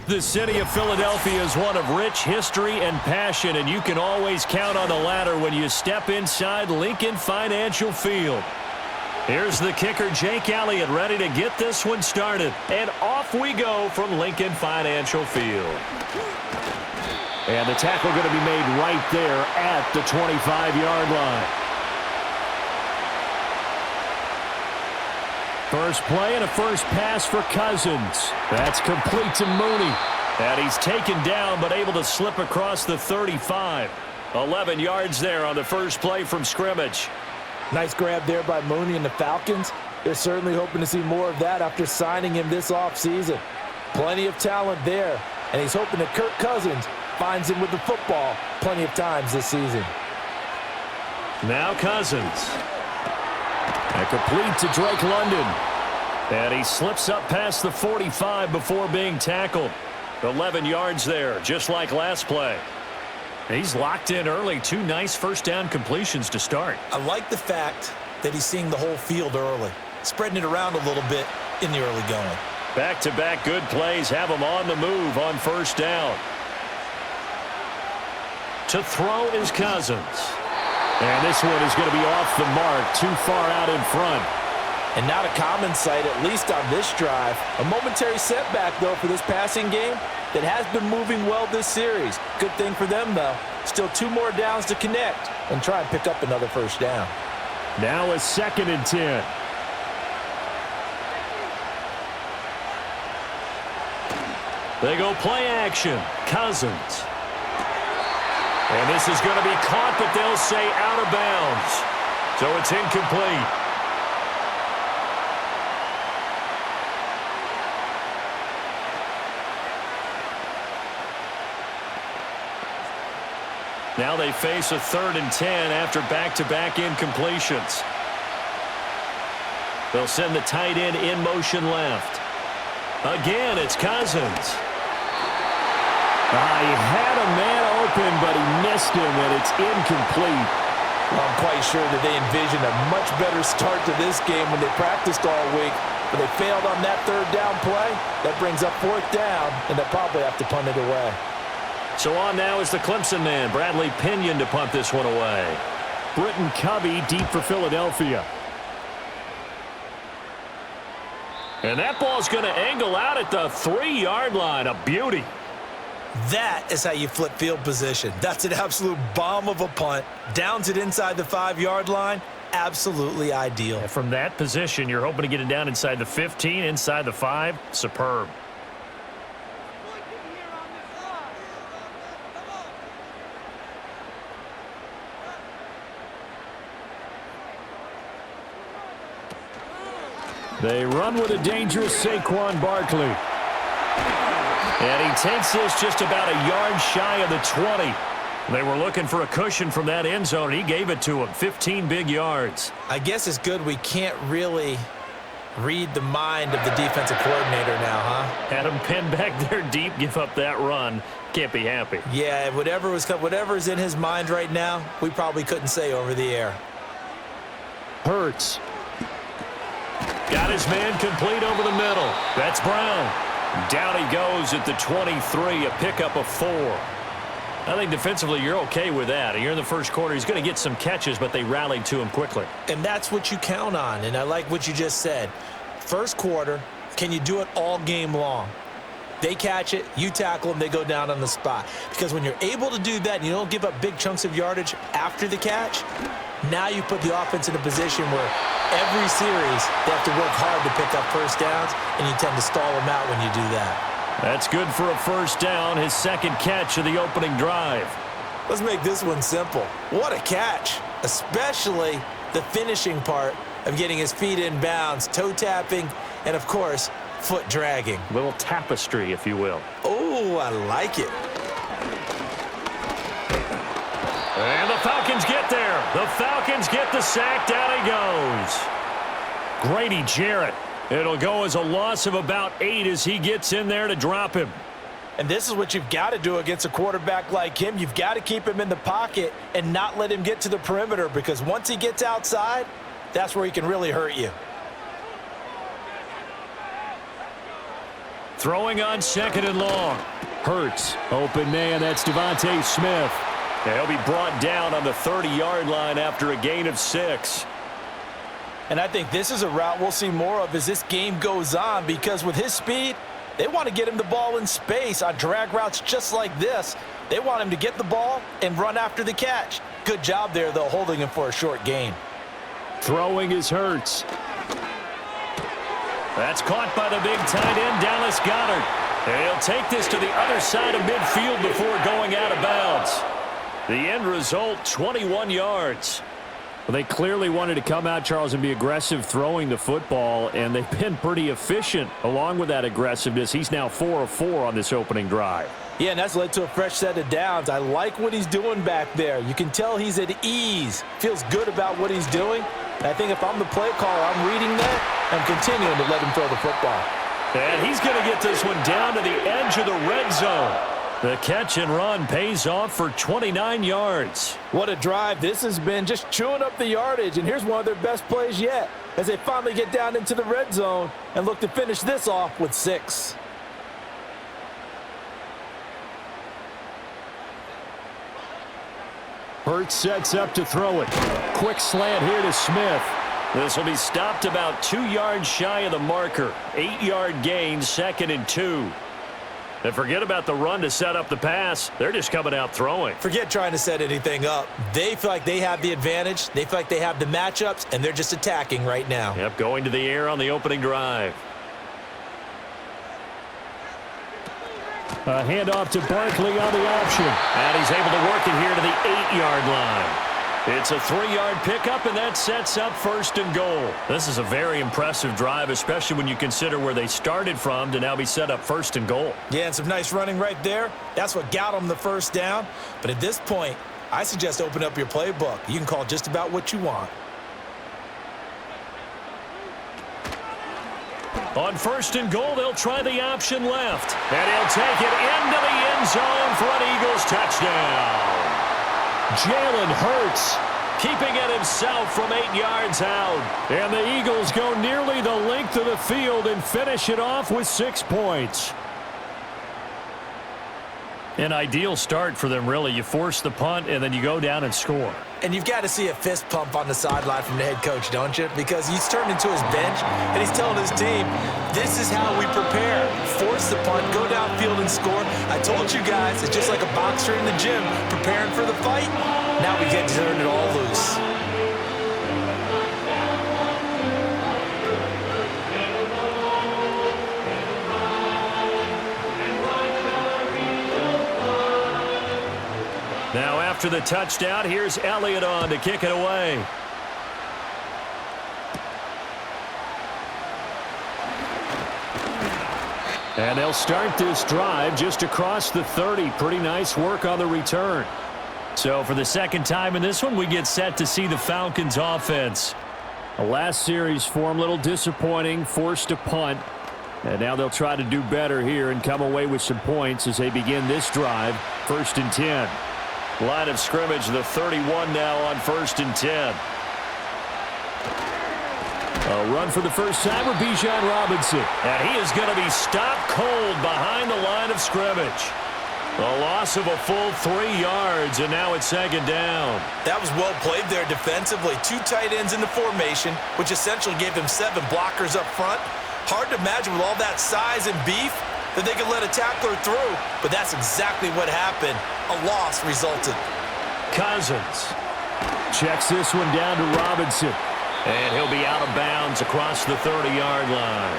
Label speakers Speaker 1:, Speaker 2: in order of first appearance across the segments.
Speaker 1: The city of Philadelphia is one of rich history and passion, and you can always count on the latter when you step inside Lincoln Financial Field. Here's the kicker, Jake Elliott, ready to get this one started. And off we go from Lincoln Financial Field. And the tackle going to be made right there at the 25-yard line. First play and a first pass for Cousins. That's complete to Mooney. And he's taken down but able to slip across the 35. 11 yards there on the first play from scrimmage.
Speaker 2: Nice grab there by Mooney and the Falcons. They're certainly hoping to see more of that after signing him this offseason. Plenty of talent there, and he's hoping that Kirk Cousins finds him with the football plenty of times this season.
Speaker 1: Now Cousins. And complete to Drake London. And he slips up past the 45 before being tackled. 11 yards there, just like last play. He's locked in early. 2 nice first down completions to start.
Speaker 3: I like the fact that he's seeing the whole field early, spreading it around a little bit in the early going.
Speaker 1: Back-to-back good plays have him on the move on first down. To throw is Cousins. And this one is going to be off the mark, too far out in front.
Speaker 2: And not a common sight, at least on this drive. A momentary setback, though, for this passing game that has been moving well this series. Good thing for them, though. Still 2 more downs to connect and try and pick up another first down.
Speaker 1: Now a 2nd and 10. They go play action. Cousins. And this is going to be caught, but they'll say out of bounds. So it's incomplete. Now they face a 3rd and 10 after back-to-back incompletions. They'll send the tight end in motion left. Again, it's Cousins. He had a man open, but he missed him, and it's incomplete.
Speaker 2: Well, I'm quite sure that they envisioned a much better start to this game when they practiced all week, but they failed on that 3rd down play. That brings up 4th down, and they'll probably have to punt it away.
Speaker 1: So on now is the Clemson man, Bradley Pinion, to punt this one away. Britton Covey deep for Philadelphia. And that ball's going to angle out at the 3-yard line. A beauty.
Speaker 3: That is how you flip field position. That's an absolute bomb of a punt. Downs it inside the 5-yard line. Absolutely ideal.
Speaker 1: And from that position, you're hoping to get it down inside the 15, inside the 5. Superb. They run with a dangerous Saquon Barkley. And he takes this just about a yard shy of the 20. They were looking for a cushion from that end zone. He gave it to him. 15 big yards.
Speaker 3: I guess it's good we can't really read the mind of the defensive coordinator now, huh?
Speaker 1: Had him pinned back there deep, give up that run. Can't be happy.
Speaker 3: Yeah, whatever's in his mind right now, we probably couldn't say over the air.
Speaker 1: Hurts. Got his man complete over the middle. That's Brown. Down he goes at the 23, a pickup of 4. I think defensively you're okay with that. Here in the first quarter, he's going to get some catches, but they rallied to him quickly.
Speaker 3: And that's what you count on, and I like what you just said. First quarter, can you do it all game long? They catch it, you tackle them, they go down on the spot. Because when you're able to do that and you don't give up big chunks of yardage after the catch, now you put the offense in a position where every series they have to work hard to pick up first downs, and you tend to stall them out when you do that.
Speaker 1: That's good for a first down, his 2nd catch of the opening drive.
Speaker 3: Let's make this one simple. What a catch, especially the finishing part of getting his feet in bounds, toe tapping, and of course, foot dragging.
Speaker 1: Little tapestry, if you will.
Speaker 3: Oh, I like it.
Speaker 1: And the Falcons get there. The Falcons get the sack. Down he goes. Grady Jarrett. It'll go as a loss of about 8 as he gets in there to drop him.
Speaker 2: And this is what you've got to do against a quarterback like him. You've got to keep him in the pocket and not let him get to the perimeter, because once he gets outside, that's where he can really hurt you.
Speaker 1: Throwing on 2nd and long. Hurts. Open man. That's Devontae Smith. And he'll be brought down on the 30-yard line after a gain of 6.
Speaker 3: And I think this is a route we'll see more of as this game goes on, because with his speed, they want to get him the ball in space on drag routes just like this. They want him to get the ball and run after the catch. Good job there, though, holding him for a short gain.
Speaker 1: Throwing is Hurts. That's caught by the big tight end, Dallas Goedert. And he'll take this to the other side of midfield before going out of bounds. The end result, 21 yards. Well, they clearly wanted to come out, Charles, and be aggressive throwing the football, and they've been pretty efficient along with that aggressiveness. He's now 4 of 4 on this opening drive.
Speaker 3: Yeah, and that's led to a fresh set of downs. I like what he's doing back there. You can tell he's at ease. Feels good about what he's doing. And I think if I'm the play caller, I'm reading that. I'm continuing to let him throw the football.
Speaker 1: And he's going to get this one down to the edge of the red zone. The catch and run pays off for 29 yards.
Speaker 3: What a drive this has been, just chewing up the yardage. And here's one of their best plays yet as they finally get down into the red zone and look to finish this off with 6.
Speaker 1: Hurts sets up to throw it. Quick slant here to Smith. This will be stopped about 2 yards shy of the marker. 8-yard gain, 2nd and 2. And forget about the run to set up the pass. They're just coming out throwing.
Speaker 3: Forget trying to set anything up. They feel like they have the advantage. They feel like they have the matchups, and they're just attacking right now.
Speaker 1: Yep, going to the air on the opening drive. A handoff to Barkley on the option. And he's able to work it here to the 8-yard line. It's a 3-yard pickup, and that sets up 1st and goal. This is a very impressive drive, especially when you consider where they started from to now be set up 1st and goal.
Speaker 3: Yeah, and some nice running right there. That's what got them the first down. But at this point, I suggest open up your playbook. You can call just about what you want.
Speaker 1: On 1st and goal, they'll try the option left. And he'll take it into the end zone for an Eagles touchdown. Jalen Hurts keeping it himself from 8 yards out. And the Eagles go nearly the length of the field and finish it off with 6 points. An ideal start for them, really. You force the punt, and then you go down and score.
Speaker 3: And you've got to see a fist pump on the sideline from the head coach, don't you? Because he's turned into his bench, and he's telling his team, this is how we prepare. Force the punt, go downfield and score. I told you guys, it's just like a boxer in the gym preparing for the fight. Now we get to turn it all loose.
Speaker 1: Now after the touchdown, here's Elliott on to kick it away. And they'll start this drive just across the 30. Pretty nice work on the return. So for the second time in this one, we get set to see the Falcons offense. The last series for them, a little disappointing, forced a punt. And now they'll try to do better here and come away with some points as they begin this drive, 1st and 10. Line of scrimmage, the 31 now on 1st and 10. A run for the first time with Bijan Robinson. And he is going to be stopped cold behind the line of scrimmage. A loss of a full 3 yards, and now it's 2nd down.
Speaker 3: That was well played there defensively. 2 tight ends in the formation, which essentially gave them 7 blockers up front. Hard to imagine with all that size and beef that they could let a tackler through, but that's exactly what happened. A loss resulted.
Speaker 1: Cousins checks this one down to Robinson. And he'll be out of bounds across the 30-yard line.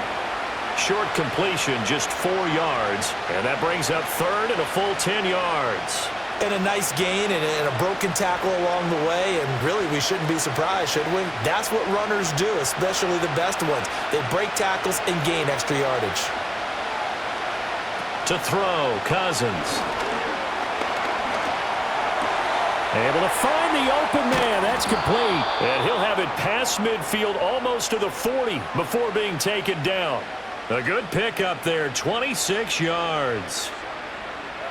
Speaker 1: Short completion, just 4 yards. And that brings up 3rd and a full 10 yards.
Speaker 3: And a nice gain and a broken tackle along the way. And really, we shouldn't be surprised, should we? That's what runners do, especially the best ones. They break tackles and gain extra yardage.
Speaker 1: To throw, Cousins. Able to find the open man. That's complete. And he'll have it past midfield almost to the 40 before being taken down. A good pickup there, 26 yards.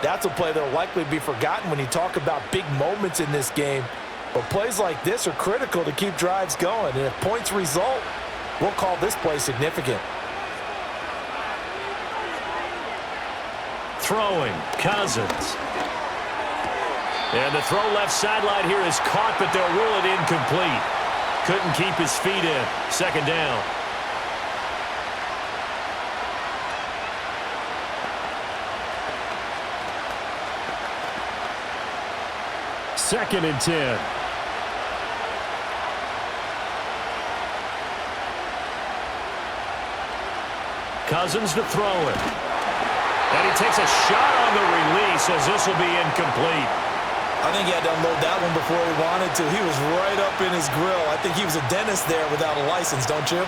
Speaker 3: That's a play that will likely be forgotten when you talk about big moments in this game. But plays like this are critical to keep drives going. And if points result, we'll call this play significant.
Speaker 1: throwing. Cousins. And the throw left sideline here is caught, but they'll rule it incomplete. Couldn't keep his feet in. Second down. Second and 10. Cousins to throw it. And he takes a shot on the release as this will be incomplete.
Speaker 3: I think he had to unload that one before he wanted to. He was right up in his grill. I think he was a dentist there without a license, don't you?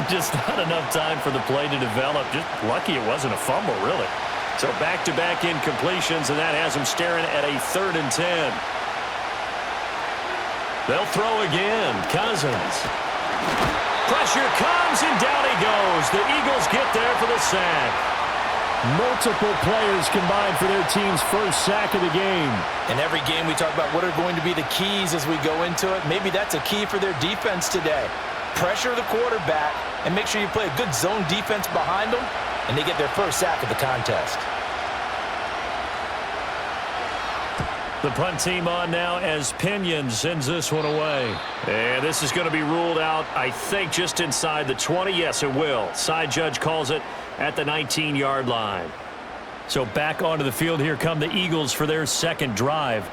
Speaker 1: Just not enough time for the play to develop. Just lucky it wasn't a fumble, really. So back-to-back incompletions, and that has him staring at a 3rd and 10. They'll throw again. Cousins. Pressure comes, and down he goes. The Eagles get there for the sack. Multiple players combined for their team's first sack of the game.
Speaker 3: In every game we talk about what are going to be the keys as we go into it. Maybe that's a key for their defense today. Pressure the quarterback and make sure you play a good zone defense behind them, and they get their first sack of the contest.
Speaker 1: The punt team on now as Pinion sends this one away. And this is going to be ruled out, I think, just inside the 20. Yes, it will. Side judge calls it at the 19-yard line. So back onto the field here come the Eagles for their second drive.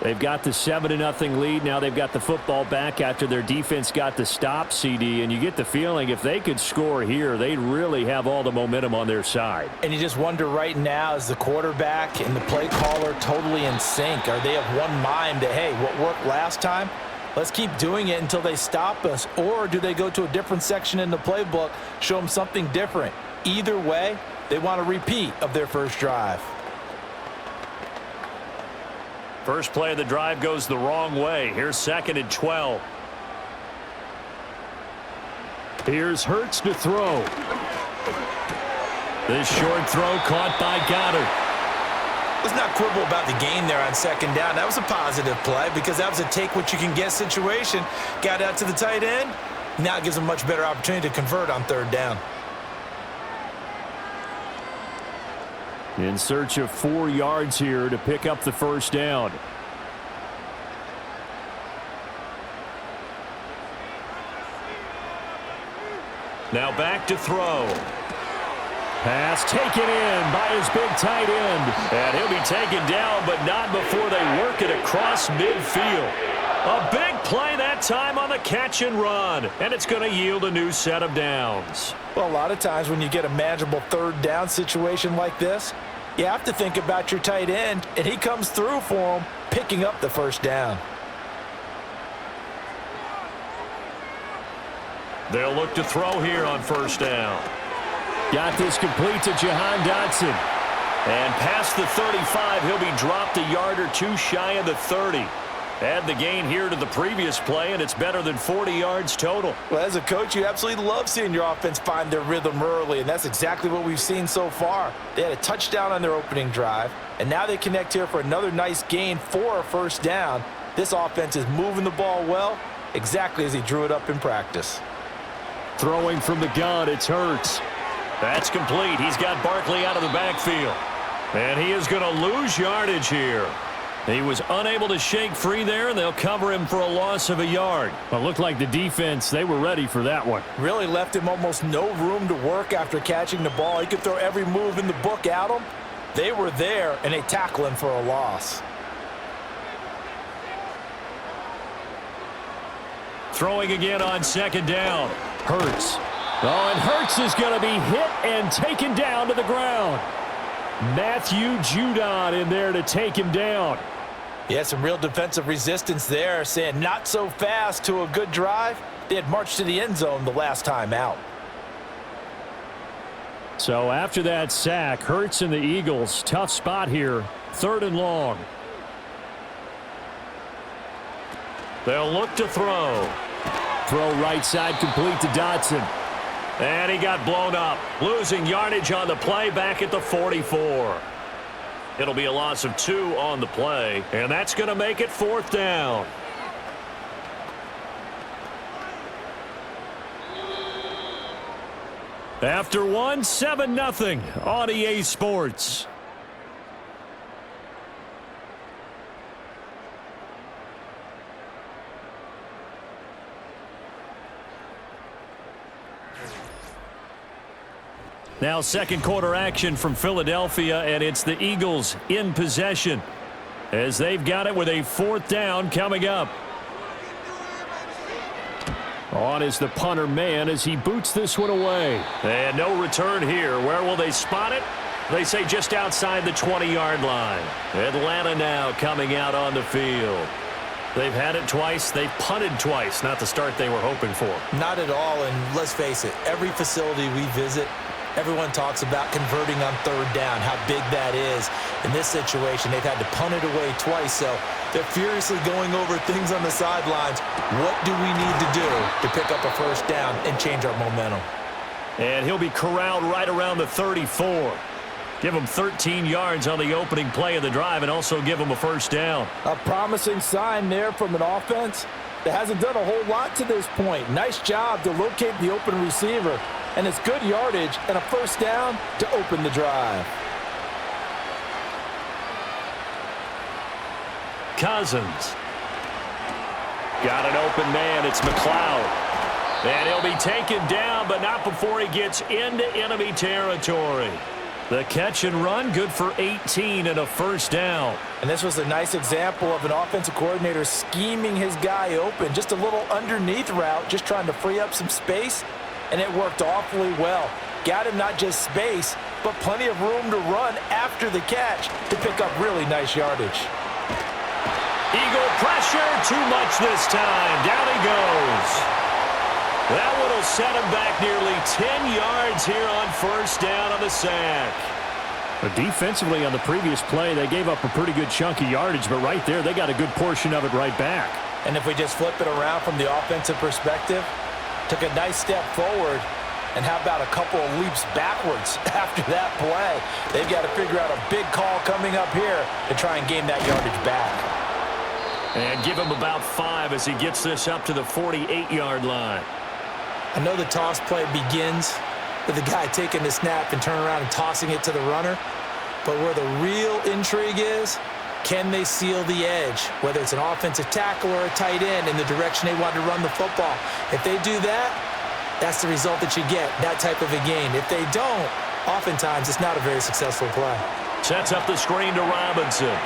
Speaker 1: They've got the 7-0 lead. Now they've got the football back after their defense got the stop, CD. And you get the feeling if they could score here, they'd really have all the momentum on their side.
Speaker 3: And you just wonder right now, is the quarterback and the play caller totally in sync? Are they of one mind that, hey, what worked last time, let's keep doing it until they stop us? Or do they go to a different section in the playbook, show them something different? Either way, they want a repeat of their first drive.
Speaker 1: First play of the drive goes the wrong way. Here's 2nd and 12. Here's Hurts to throw. This short throw caught by Goddard.
Speaker 3: Let's not quibble about the gain there on 2nd down. That was a positive play because that was a take-what-you-can-get situation. Got out to the tight end. Now it gives them a much better opportunity to convert on 3rd down.
Speaker 1: In search of 4 yards here to pick up the first down. Now back to throw. Pass taken in by his big tight end. And he'll be taken down, but not before they work it across midfield. A big play that time on the catch and run. And it's going to yield a new set of downs.
Speaker 3: Well, a lot of times when you get a manageable 3rd down situation like this, you have to think about your tight end, and he comes through for him, picking up the first down.
Speaker 1: They'll look to throw here on 1st down. Got this complete to Jahan Dotson. And past the 35, he'll be dropped a yard or two shy of the 30. Add the gain here to the previous play, and it's better than 40 yards total.
Speaker 3: Well, as a coach, you absolutely love seeing your offense find their rhythm early, and that's exactly what we've seen so far. They had a touchdown on their opening drive, and now they connect here for another nice gain for a first down. This offense is moving the ball well, exactly as he drew it up in practice.
Speaker 1: Throwing from the gun, it's Hurts. That's complete. He's got Barkley out of the backfield. And he is going to lose yardage here. He was unable to shake free there, and they'll cover him for a loss of a yard. But it looked like the defense, they were ready for that one.
Speaker 3: Really left him almost no room to work after catching the ball. He could throw every move in the book at him. They were there, and they tackle him for a loss.
Speaker 1: Throwing again on 2nd down. Hurts. Oh, and Hurts is going to be hit and taken down to the ground. Matthew Judon in there to take him down.
Speaker 3: Yeah, some real defensive resistance there, saying not so fast to a good drive. They had marched to the end zone the last time out.
Speaker 1: So after that sack, Hurts and the Eagles, tough spot here, 3rd and long. They'll look to throw. Throw right side complete to Dotson. And he got blown up, losing yardage on the play back at the 44. It'll be a loss of 2 on the play, and that's going to make it 4th down. After one, 7-0 on EA Sports. Now second quarter action from Philadelphia, and it's the Eagles in possession as they've got it with a 4th down coming up. On is the punter man as he boots this one away. And no return here. Where will they spot it? They say just outside the 20-yard line. Atlanta now coming out on the field. They've had it twice. They've punted twice. Not the start they were hoping for.
Speaker 3: Not at all, and let's face it, every facility we visit, everyone talks about converting on 3rd down, how big that is. In this situation, they've had to punt it away twice, so they're furiously going over things on the sidelines. What do we need to do to pick up a 1st down and change our momentum?
Speaker 1: And he'll be corralled right around the 34. Give him 13 yards on the opening play of the drive and also give him a 1st down.
Speaker 2: A promising sign there from an offense that hasn't done a whole lot to this point. Nice job to locate the open receiver. And it's good yardage and a 1st down to open the drive.
Speaker 1: Cousins. Got an open man. It's McLeod. And he'll be taken down, but not before he gets into enemy territory. The catch and run, good for 18 and a 1st down.
Speaker 2: And this was a nice example of an offensive coordinator scheming his guy open. Just a little underneath route, just trying to free up some space. And it worked awfully well. Got him not just space, but plenty of room to run after the catch to pick up really nice yardage.
Speaker 1: Eagle pressure, too much this time. Down he goes. That one will set him back nearly 10 yards here on 1st down on the sack. But defensively on the previous play, they gave up a pretty good chunk of yardage, but right there, they got a good portion of it right back.
Speaker 2: And if we just flip it around from the offensive perspective, took a nice step forward, and how about a couple of leaps backwards after that play? They've got to figure out a big call coming up here to try and gain that yardage back.
Speaker 1: And give him about 5 as he gets this up to the 48-yard line.
Speaker 3: I know the toss play begins with the guy taking the snap and turning around and tossing it to the runner, but where the real intrigue is, can they seal the edge, whether it's an offensive tackle or a tight end in the direction they want to run the football? If they do that, that's the result that you get, that type of a game. If they don't, oftentimes it's not a very successful play.
Speaker 1: Sets up the screen to Robinson.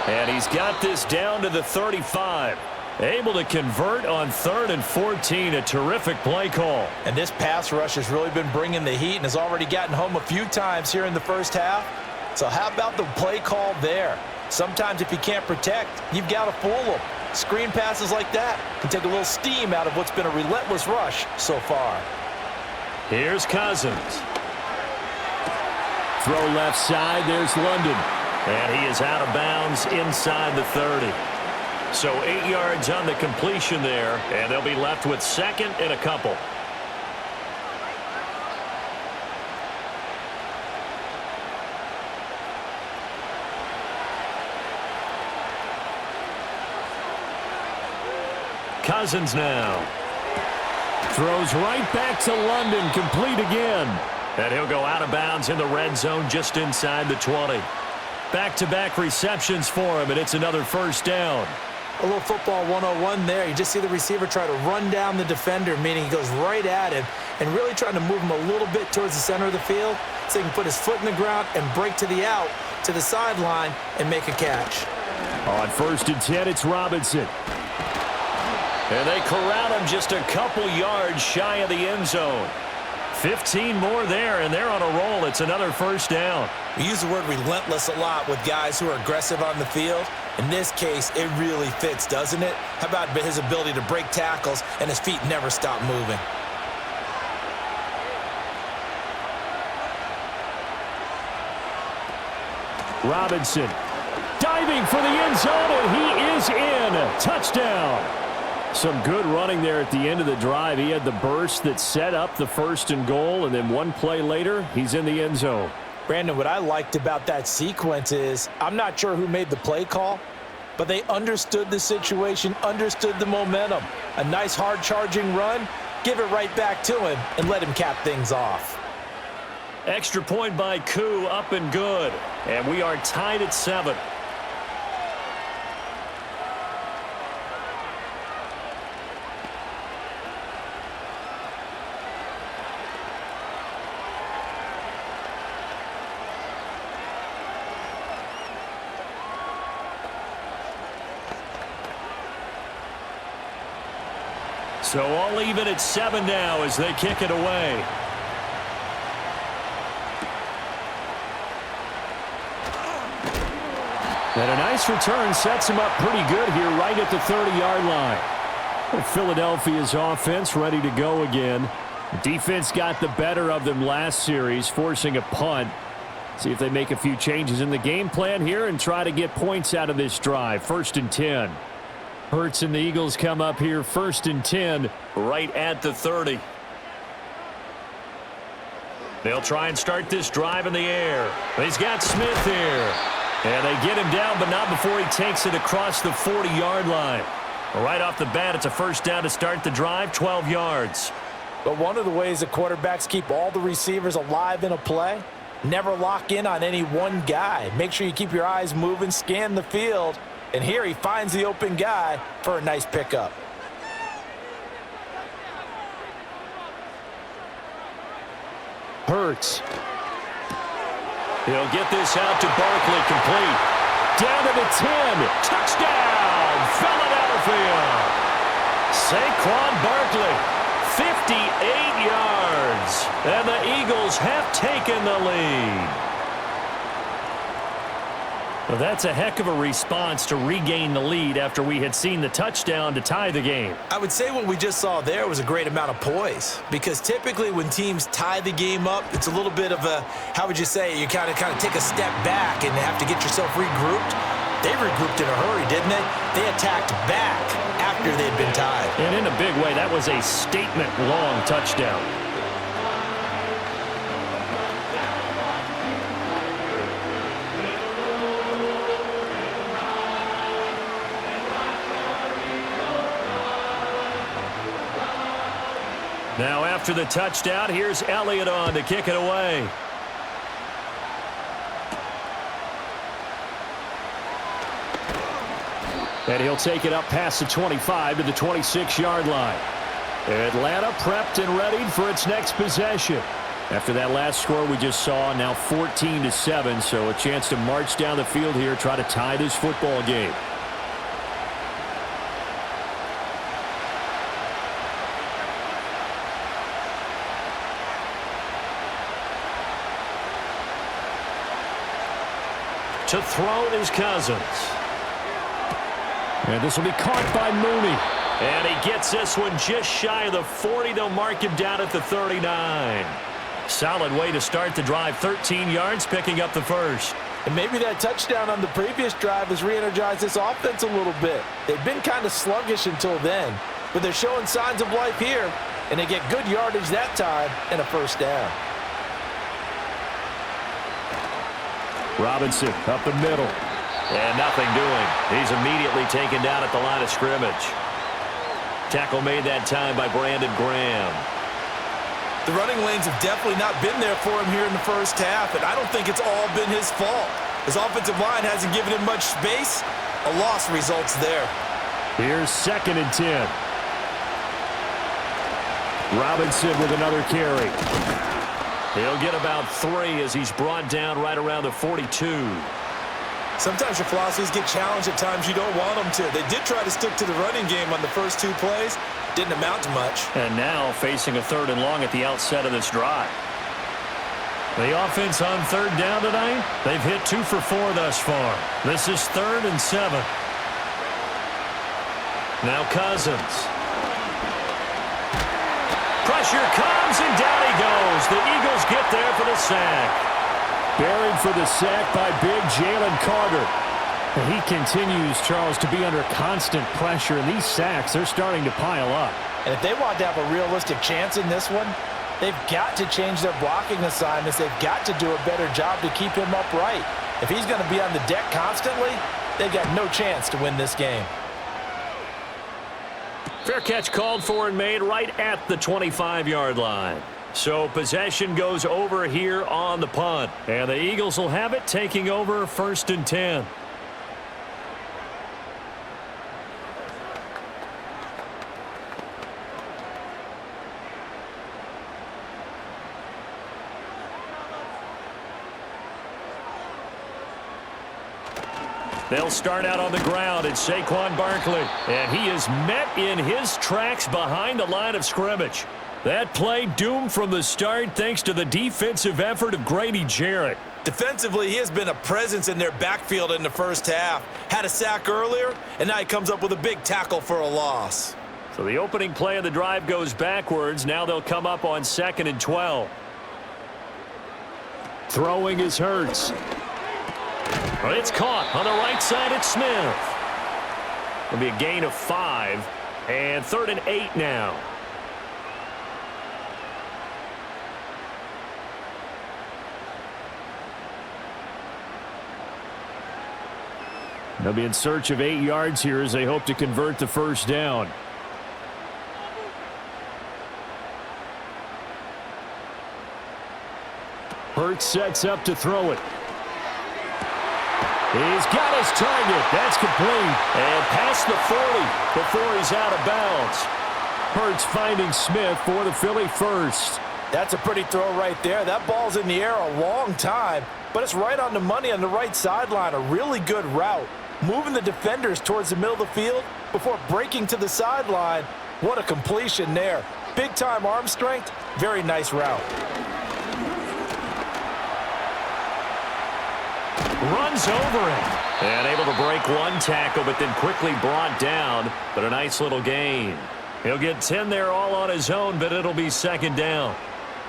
Speaker 1: And he's got this down to the 35. Able to convert on 3rd and 14. A terrific play call.
Speaker 2: And this pass rush has really been bringing the heat and has already gotten home a few times here in the 1st half. So how about the play call there? Sometimes if you can't protect, you've got to fool them. Screen passes like that can take a little steam out of what's been a relentless rush so far.
Speaker 1: Here's Cousins. Throw left side. There's London. And he is out of bounds inside the 30. So 8 yards on the completion there, and they'll be left with 2nd and a couple. Cousins now. Throws right back to London, complete again. And he'll go out of bounds in the red zone just inside the 20. Back-to-back receptions for him, and it's another 1st down.
Speaker 3: A little football 101 there. You just see the receiver try to run down the defender, meaning he goes right at him and really trying to move him a little bit towards the center of the field so he can put his foot in the ground and break to the out, to the sideline, and make a catch.
Speaker 1: On 1st and 10, it's Robinson. And they corral him just a couple yards shy of the end zone. 15 more there, and they're on a roll. It's another 1st down.
Speaker 3: We use the word relentless a lot with guys who are aggressive on the field. In this case, it really fits, doesn't it? How about his ability to break tackles and his feet never stop moving?
Speaker 1: Robinson diving for the end zone, and he is in. Touchdown. Some good running there at the end of the drive. He had the burst that set up the 1st and goal, and then one play later, he's in the end zone.
Speaker 2: Brandon, what I liked about that sequence is I'm not sure who made the play call, but they understood the situation, understood the momentum. A nice hard-charging run,
Speaker 3: give it right back to him and let him cap things off.
Speaker 1: Extra point by Koo, up and good. And we are tied at 7. So all even at 7 now as they kick it away. And a nice return sets him up pretty good here right at the 30-yard line. Philadelphia's offense ready to go again. Defense got the better of them last series, forcing a punt. See if they make a few changes in the game plan here and try to get points out of this drive. 1st and 10. Hurts and the Eagles come up here 1st and 10 right at the 30. They'll try and start this drive in the air. He's got Smith here. And they get him down, but not before he takes it across the 40-yard line. Right off the bat, it's a 1st down to start the drive, 12 yards.
Speaker 2: But one of the ways that quarterbacks keep all the receivers alive in a play, never lock in on any one guy. Make sure you keep your eyes moving, scan the field. And here he finds the open guy for a nice pickup.
Speaker 1: Hurts. He'll get this out to Barkley, complete. Down to the 10. Touchdown, Philadelphia. Saquon Barkley, 58 yards. And the Eagles have taken the lead. Well, that's a heck of a response to regain the lead after we had seen the touchdown to tie the game.
Speaker 3: I would say what we just saw there was a great amount of poise, because typically when teams tie the game up, it's a little bit of a, how would you say, you kind of take a step back and have to get yourself regrouped. They regrouped in a hurry, didn't they? They attacked back after they'd been tied.
Speaker 1: And in a big way, that was a statement-long touchdown. Now after the touchdown, here's Elliott on to kick it away. And he'll take it up past the 25 to the 26-yard line. Atlanta prepped and readied for its next possession. After that last score we just saw, now 14-7, so a chance to march down the field here, try to tie this football game. To throw is Cousins. And this will be caught by Mooney. And he gets this one just shy of the 40. They'll mark him down at the 39. Solid way to start the drive. 13 yards, picking up the 1st.
Speaker 2: And maybe that touchdown on the previous drive has re-energized this offense a little bit. They've been kind of sluggish until then, but they're showing signs of life here, and they get good yardage that time and a 1st down.
Speaker 1: Robinson up the middle. And nothing doing. He's immediately taken down at the line of scrimmage. Tackle made that time by Brandon Graham.
Speaker 3: The running lanes have definitely not been there for him here in the 1st half, and I don't think it's all been his fault. His offensive line hasn't given him much space. A loss results there.
Speaker 1: Here's 2nd and 10. Robinson with another carry. He'll get about 3 as he's brought down right around the 42.
Speaker 3: Sometimes your philosophies get challenged at times you don't want them to. They did try to stick to the running game on the first 2 plays. Didn't amount to much.
Speaker 1: And now facing a 3rd and long at the outset of this drive. The offense on 3rd down tonight, they've hit 2 for 4 thus far. This is 3rd and 7. Now Cousins. Pressure comes, and down he goes. The Eagles get there for the sack. Buried for the sack by big Jalen Carter. And he continues, Charles, to be under constant pressure. And these sacks, they're starting to pile up.
Speaker 2: And if they want to have a realistic chance in this one, they've got to change their blocking assignments. They've got to do a better job to keep him upright. If he's going to be on the deck constantly, they've got no chance to win this game.
Speaker 1: Fair catch called for and made right at the 25-yard line. So possession goes over here on the punt. And the Eagles will have it, taking over 1st and 10. They'll start out on the ground. It's Saquon Barkley. And he is met in his tracks behind the line of scrimmage. That play doomed from the start thanks to the defensive effort of Grady Jarrett.
Speaker 3: Defensively, he has been a presence in their backfield in the first half. Had a sack earlier, and now he comes up with a big tackle for a loss.
Speaker 1: So the opening play of the drive goes backwards. Now they'll come up on 2nd and 12. Throwing is Hurts. But it's caught on the right side. It's Smith. It'll be a gain of 5. And 3rd and 8 now. They'll be in search of 8 yards here as they hope to convert the first down. Hurts sets up to throw it. He's got his target. That's complete. And past the 40 before he's out of bounds. Hurts finding Smith for the Philly first.
Speaker 3: That's a pretty throw right there. That ball's in the air a long time, but it's right on the money on the right sideline. A really good route. Moving the defenders towards the middle of the field before breaking to the sideline. What a completion there. Big-time arm strength. Very nice route.
Speaker 1: Runs over it. And able to break one tackle, but then quickly brought down. But a nice little gain. He'll get 10 there all on his own, but it'll be 2nd down.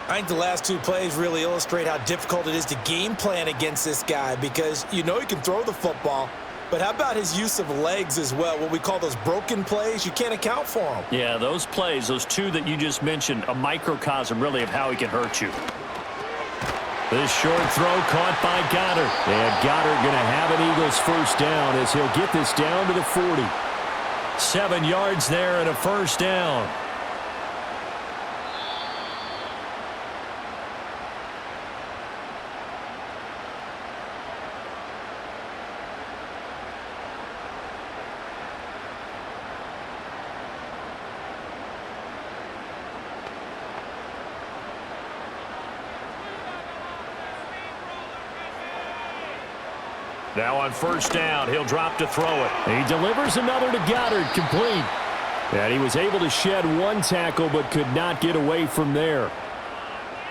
Speaker 3: I think the last 2 plays really illustrate how difficult it is to game plan against this guy because you know he can throw the football, but how about his use of legs as well? What we call those broken plays, you can't account for them.
Speaker 1: Yeah, those plays, those 2 that you just mentioned, a microcosm really of how he can hurt you. This short throw caught by Goddard. And Goddard going to have an Eagles first down as he'll get this down to the 40. 7 yards there and a first down. Now on first down, he'll drop to throw it. He delivers another to Goddard, complete. And he was able to shed one tackle but could not get away from there.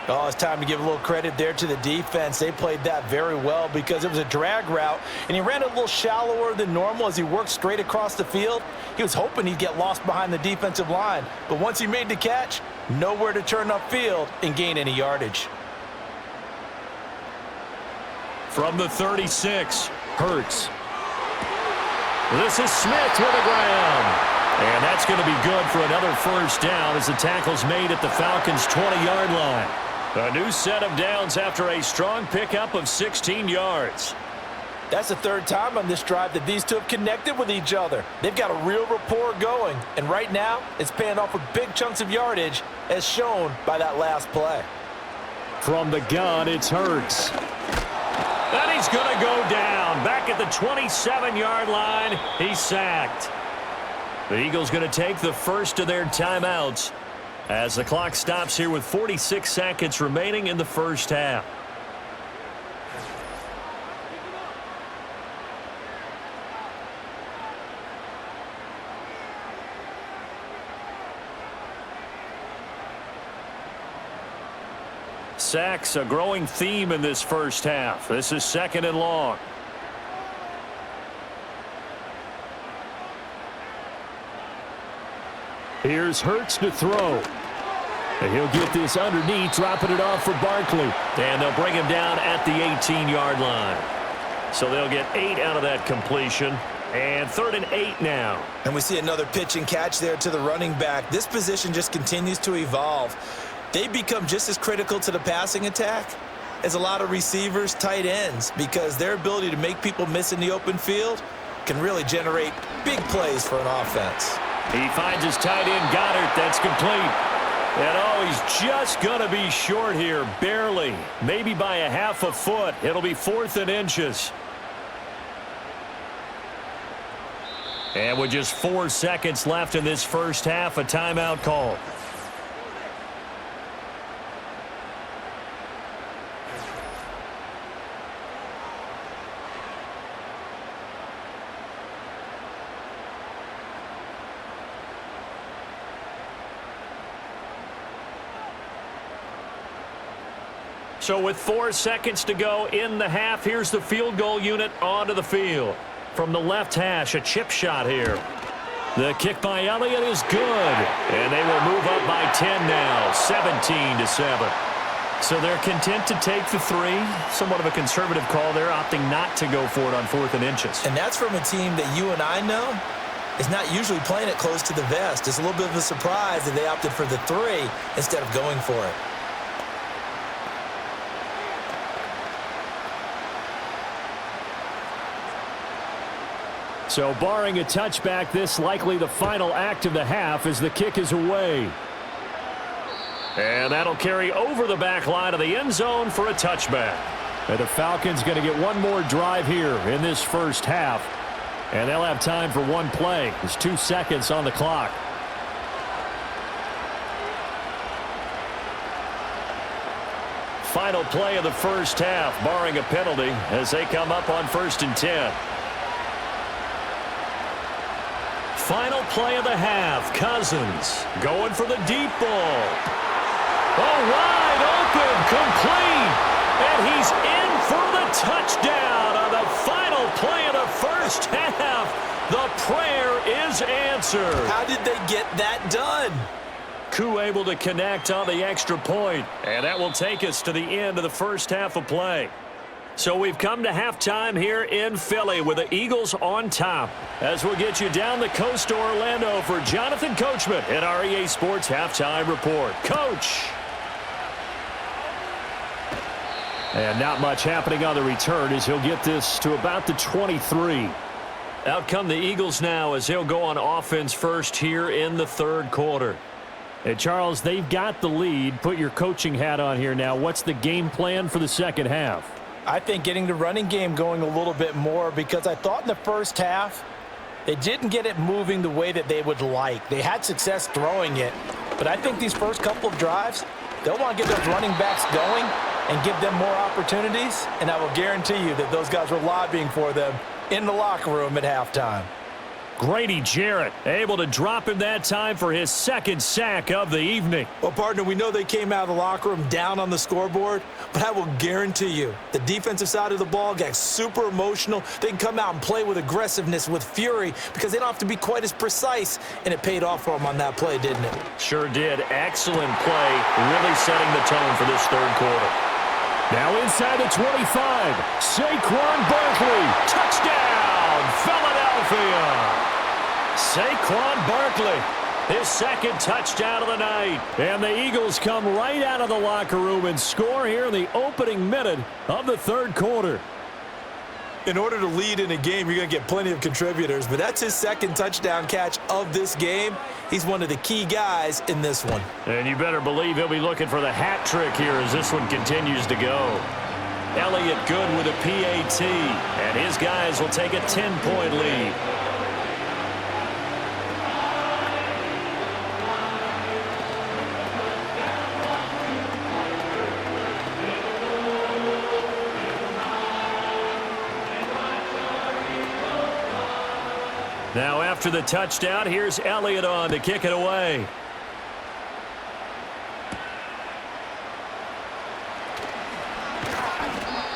Speaker 3: Oh, it's time to give a little credit there to the defense. They played that very well because it was a drag route, and he ran a little shallower than normal as he worked straight across the field. He was hoping he'd get lost behind the defensive line, but once he made the catch, nowhere to turn upfield and gain any yardage.
Speaker 1: From the 36, Hurts. This is Smith to the ground. And that's going to be good for another first down as the tackle's made at the Falcons' 20-yard line. A new set of downs after a strong pickup of 16 yards.
Speaker 3: That's the 3rd time on this drive that these 2 have connected with each other. They've got a real rapport going, and right now it's paying off with big chunks of yardage as shown by that last play.
Speaker 1: From the gun, it's Hurts. And he's going to go down. Back at the 27-yard line, he's sacked. The Eagles going to take the first of their timeouts as the clock stops here with 46 seconds remaining in the first half. Sacks, a growing theme in this first half. This is 2nd and long. Here's Hurts to throw. And he'll get this underneath, dropping it off for Barkley. And they'll bring him down at the 18-yard line. So they'll get 8 out of that completion. And 3rd and 8 now.
Speaker 3: And we see another pitch and catch there to the running back. This position just continues to evolve. They become just as critical to the passing attack as a lot of receivers, tight ends, because their ability to make people miss in the open field can really generate big plays for an offense.
Speaker 1: He finds his tight end, Goddard. That's complete. And, oh, he's just going to be short here, barely. Maybe by a half a foot. It'll be 4th and inches. And with just 4 seconds left in this first half, a timeout call. So with 4 seconds to go in the half, here's the field goal unit onto the field. From the left hash, a chip shot here. The kick by Elliott is good. And they will move up by 10 now, 17-7. So they're content to take the 3. Somewhat of a conservative call there, opting not to go for it on 4th and inches.
Speaker 3: And that's from a team that you and I know is not usually playing it close to the vest. It's a little bit of a surprise that they opted for the 3 instead of going for it.
Speaker 1: So barring a touchback, this likely the final act of the half as the kick is away. And that'll carry over the back line of the end zone for a touchback. And the Falcons going to get one more drive here in this first half. And they'll have time for one play. There's 2 seconds on the clock. Final play of the first half, barring a penalty, as they come up on 1st and 10. Final play of the half. Cousins going for the deep ball. Oh, wide open, complete. And he's in for the touchdown on the final play of the first half. The prayer is answered.
Speaker 3: How did they get that done?
Speaker 1: Koo able to connect on the extra point. And that will take us to the end of the first half of play. So we've come to halftime here in Philly with the Eagles on top. As we'll get you down the coast to Orlando for Jonathan Coachman in our EA Sports Halftime Report. Coach. And not much happening on the return as he'll get this to about the 23. Out come the Eagles now as they'll go on offense first here in the third quarter. Hey, Charles, they've got the lead. Put your coaching hat on here now. What's the game plan for the second half?
Speaker 3: I think getting the running game going a little bit more because I thought in the first half they didn't get it moving the way that they would like. They had success throwing it, but I think these first couple of drives, they'll want to get those running backs going and give them more opportunities, and I will guarantee you that those guys were lobbying for them in the locker room at halftime.
Speaker 1: Grady Jarrett able to drop him that time for his second sack of the evening.
Speaker 3: Well, partner, we know they came out of the locker room down on the scoreboard, but I will guarantee you the defensive side of the ball got super emotional. They can come out and play with aggressiveness, with fury, because they don't have to be quite as precise, and it paid off for them on that play, didn't it?
Speaker 1: Sure did. Excellent play, really setting the tone for this third quarter. Now inside the 25, Saquon Barkley, touchdown, Philadelphia. Saquon Barkley, his second touchdown of the night. And the Eagles come right out of the locker room and score here in the opening minute of the third quarter.
Speaker 3: In order to lead in a game, you're going to get plenty of contributors, but that's his second touchdown catch of this game. He's one of the key guys in this one.
Speaker 1: And you better believe he'll be looking for the hat trick here as this one continues to go. Elliott good with a PAT, and his guys will take a 10-point lead. Now after the touchdown, here's Elliott on to kick it away.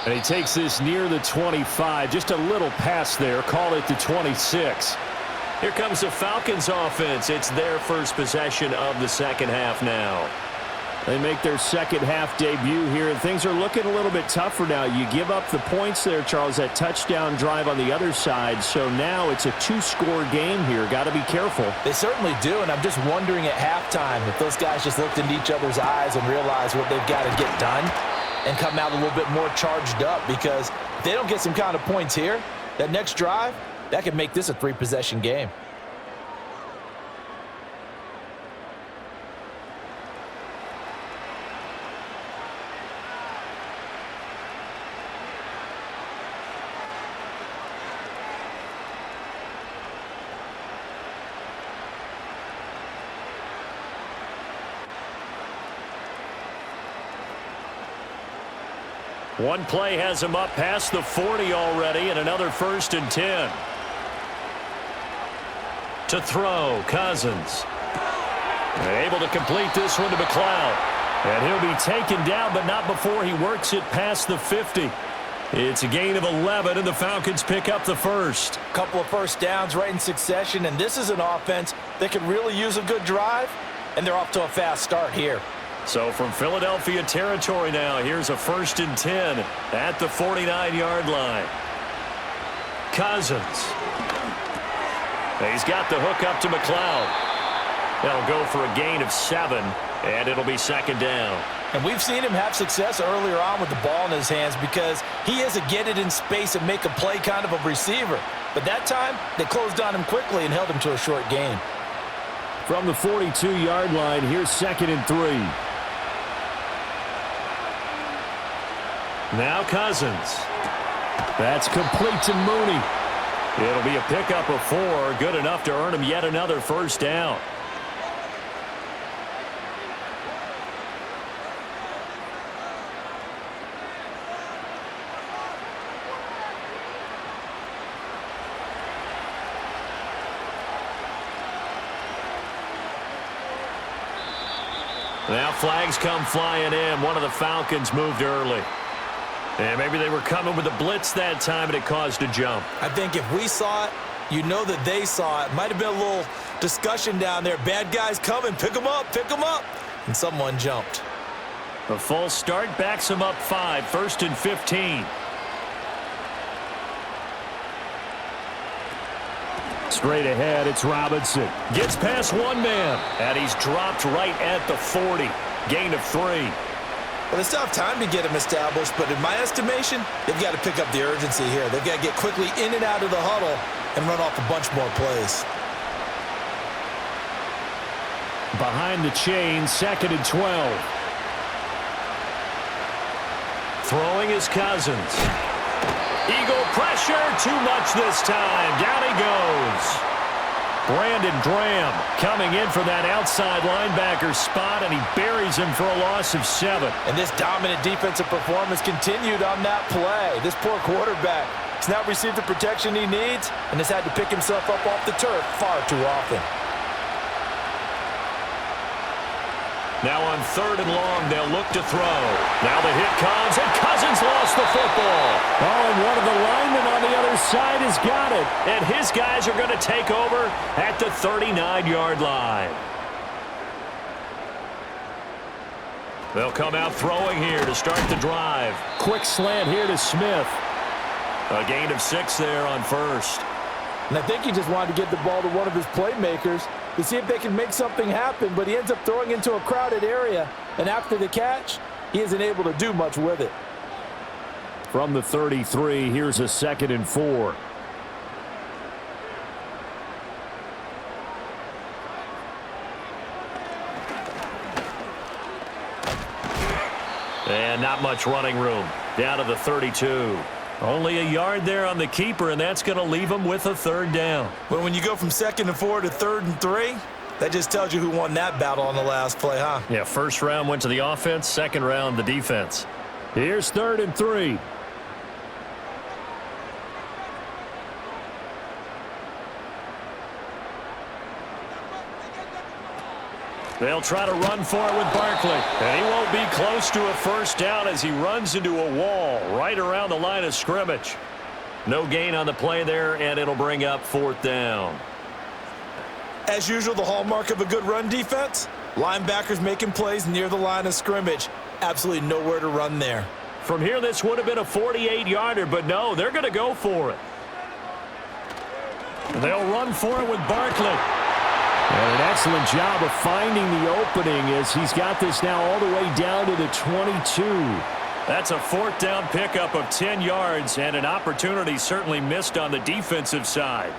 Speaker 1: And he takes this near the 25. Just a little pass there. Call it the 26. Here comes the Falcons offense. It's their first possession of the second half now. They make their second half debut here, and things are looking a little bit tougher now. You give up the points there, Charles, that touchdown drive on the other side. So now it's a two-score game here. Got to be careful.
Speaker 3: They certainly do, and I'm just wondering at halftime if those guys just looked into each other's eyes and realized what they've got to get done and come out a little bit more charged up, because if they don't get some kind of points here, that next drive, that could make this a three-possession game.
Speaker 1: One play has him up past the 40 already, and another 1st and 10. To throw, Cousins. Able to complete this one to McLeod. And he'll be taken down, but not before he works it past the 50. It's a gain of 11, and the Falcons pick up the first.
Speaker 2: Couple of first downs right in succession, and this is an offense that could really use a good drive, and they're off to a fast start here.
Speaker 1: So from Philadelphia territory now, here's a 1st and 10 at the 49-yard line. Cousins. He's got the hook up to McLeod. That'll go for a gain of 7, and it'll be 2nd down.
Speaker 2: And we've seen him have success earlier on with the ball in his hands because he is a get it in space and make a play kind of a receiver. But that time, they closed on him quickly and held him to a short gain.
Speaker 1: From the 42-yard line, here's 2nd and 3. Now Cousins. That's complete to Mooney. It'll be a pickup of 4, good enough to earn him yet another 1st down. Now flags come flying in. One of the Falcons moved early. And maybe they were coming with a blitz that time, and it caused a jump.
Speaker 3: I think if we saw it, you know that they saw it. Might have been a little discussion down there. Bad guys coming. Pick them up. Pick them up. And someone jumped.
Speaker 1: A false start backs him up 5. 1st and 15. Straight ahead, it's Robinson. Gets past one man, and he's dropped right at the 40. Gain of 3.
Speaker 3: Well, they still have time to get him established, but in my estimation, they've got to pick up the urgency here. They've got to get quickly in and out of the huddle and run off a bunch more plays.
Speaker 1: Behind the chain, 2nd and 12. Throwing is Cousins. Eagle pressure, too much this time. Down he goes. Brandon Graham coming in for that outside linebacker spot, and he buries him for a loss of 7.
Speaker 2: And this dominant defensive performance continued on that play. This poor quarterback has not received the protection he needs and has had to pick himself up off the turf far too often.
Speaker 1: Now on 3rd and long, they'll look to throw. Now the hit comes, and Cousins lost the football. Oh, and one of the linemen on the other side has got it. And his guys are going to take over at the 39-yard line. They'll come out throwing here to start the drive. Quick slant here to Smith. A gain of 6 there on 1st.
Speaker 2: And I think he just wanted to get the ball to one of his playmakers to see if they can make something happen, but he ends up throwing into a crowded area, and after the catch, he isn't able to do much with it.
Speaker 1: From the 33, here's a 2nd and 4. And not much running room. Down to the 32. Only a yard there on the keeper, and that's going to leave him with a 3rd down.
Speaker 3: But when you go from 2nd and 4 to 3rd and 3, that just tells you who won that battle on the last play, huh?
Speaker 1: Yeah, 1st round went to the offense, 2nd round the defense. Here's 3rd and 3. They'll try to run for it with Barkley. And he won't be close to a 1st down as he runs into a wall right around the line of scrimmage. No gain on the play there, and it'll bring up 4th down.
Speaker 3: As usual, the hallmark of a good run defense, linebackers making plays near the line of scrimmage. Absolutely nowhere to run there.
Speaker 1: From here, this would have been a 48-yarder, but no, they're going to go for it. They'll run for it with Barkley. And an excellent job of finding the opening as he's got this now all the way down to the 22. That's a 4th down pickup of 10 yards and an opportunity certainly missed on the defensive side.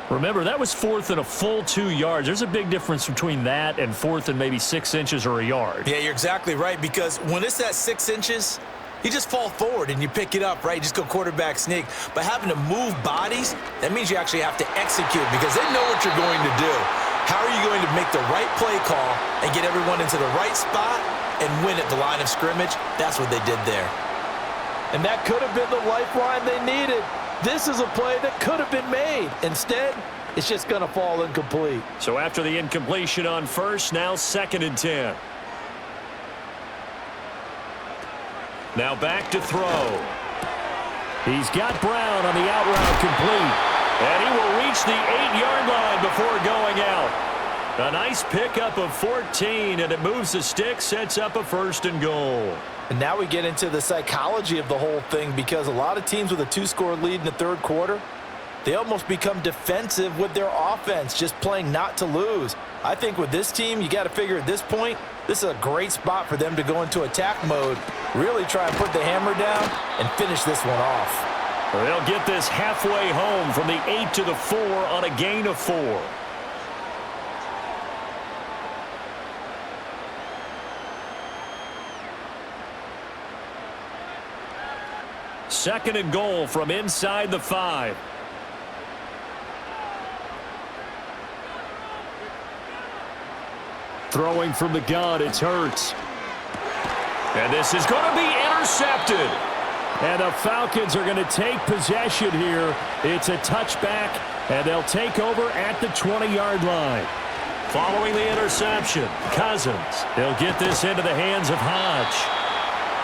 Speaker 1: Remember, that was 4th and a full 2 yards. There's a big difference between that and 4th and maybe 6 inches or a yard.
Speaker 3: Yeah, you're exactly right, because when it's at 6 inches, you just fall forward and you pick it up, right? You just go quarterback sneak. But having to move bodies, that means you actually have to execute because they know what you're going to do. How are you going to make the right play call and get everyone into the right spot and win at the line of scrimmage? That's what they did there.
Speaker 2: And that could have been the lifeline they needed. This is a play that could have been made. Instead, it's just going to fall incomplete.
Speaker 1: So after the incompletion on first, now 2nd and 10. Now back to throw. He's got Brown on the out route complete. And he will reach the 8-yard line before going out. A nice pickup of 14, and it moves the stick, sets up a 1st and goal.
Speaker 2: And now we get into the psychology of the whole thing, because a lot of teams with a 2-score lead in the 3rd quarter, they almost become defensive with their offense, just playing not to lose. I think with this team, you got to figure at this point, this is a great spot for them to go into attack mode, really try and put the hammer down and finish this one off.
Speaker 1: They'll get this halfway home from the 8 to the 4 on a gain of 4. Second and goal from inside the 5. Throwing from the gun, it's Hurts. And this is going to be intercepted. And the Falcons are going to take possession here. It's a touchback, and they'll take over at the 20-yard line. Following the interception, Cousins. They'll get this into the hands of Hodge.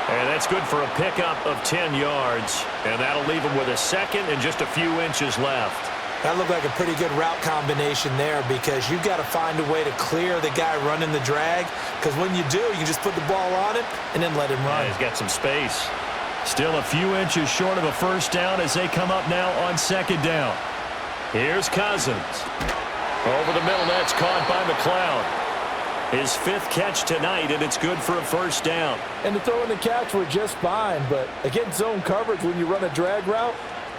Speaker 1: And that's good for a pickup of 10 yards. And that'll leave him with a 2nd and just a few inches left.
Speaker 3: That looked like a pretty good route combination there, because you've got to find a way to clear the guy running the drag, because when you do, you can just put the ball on him and then let him run.
Speaker 1: Yeah, he's got some space. Still a few inches short of a 1st down as they come up now on 2nd down. Here's Cousins. Over the middle, that's caught by McLeod. His 5th catch tonight, and it's good for a 1st down.
Speaker 2: And the throw and the catch were just fine, but against zone coverage, when you run a drag route,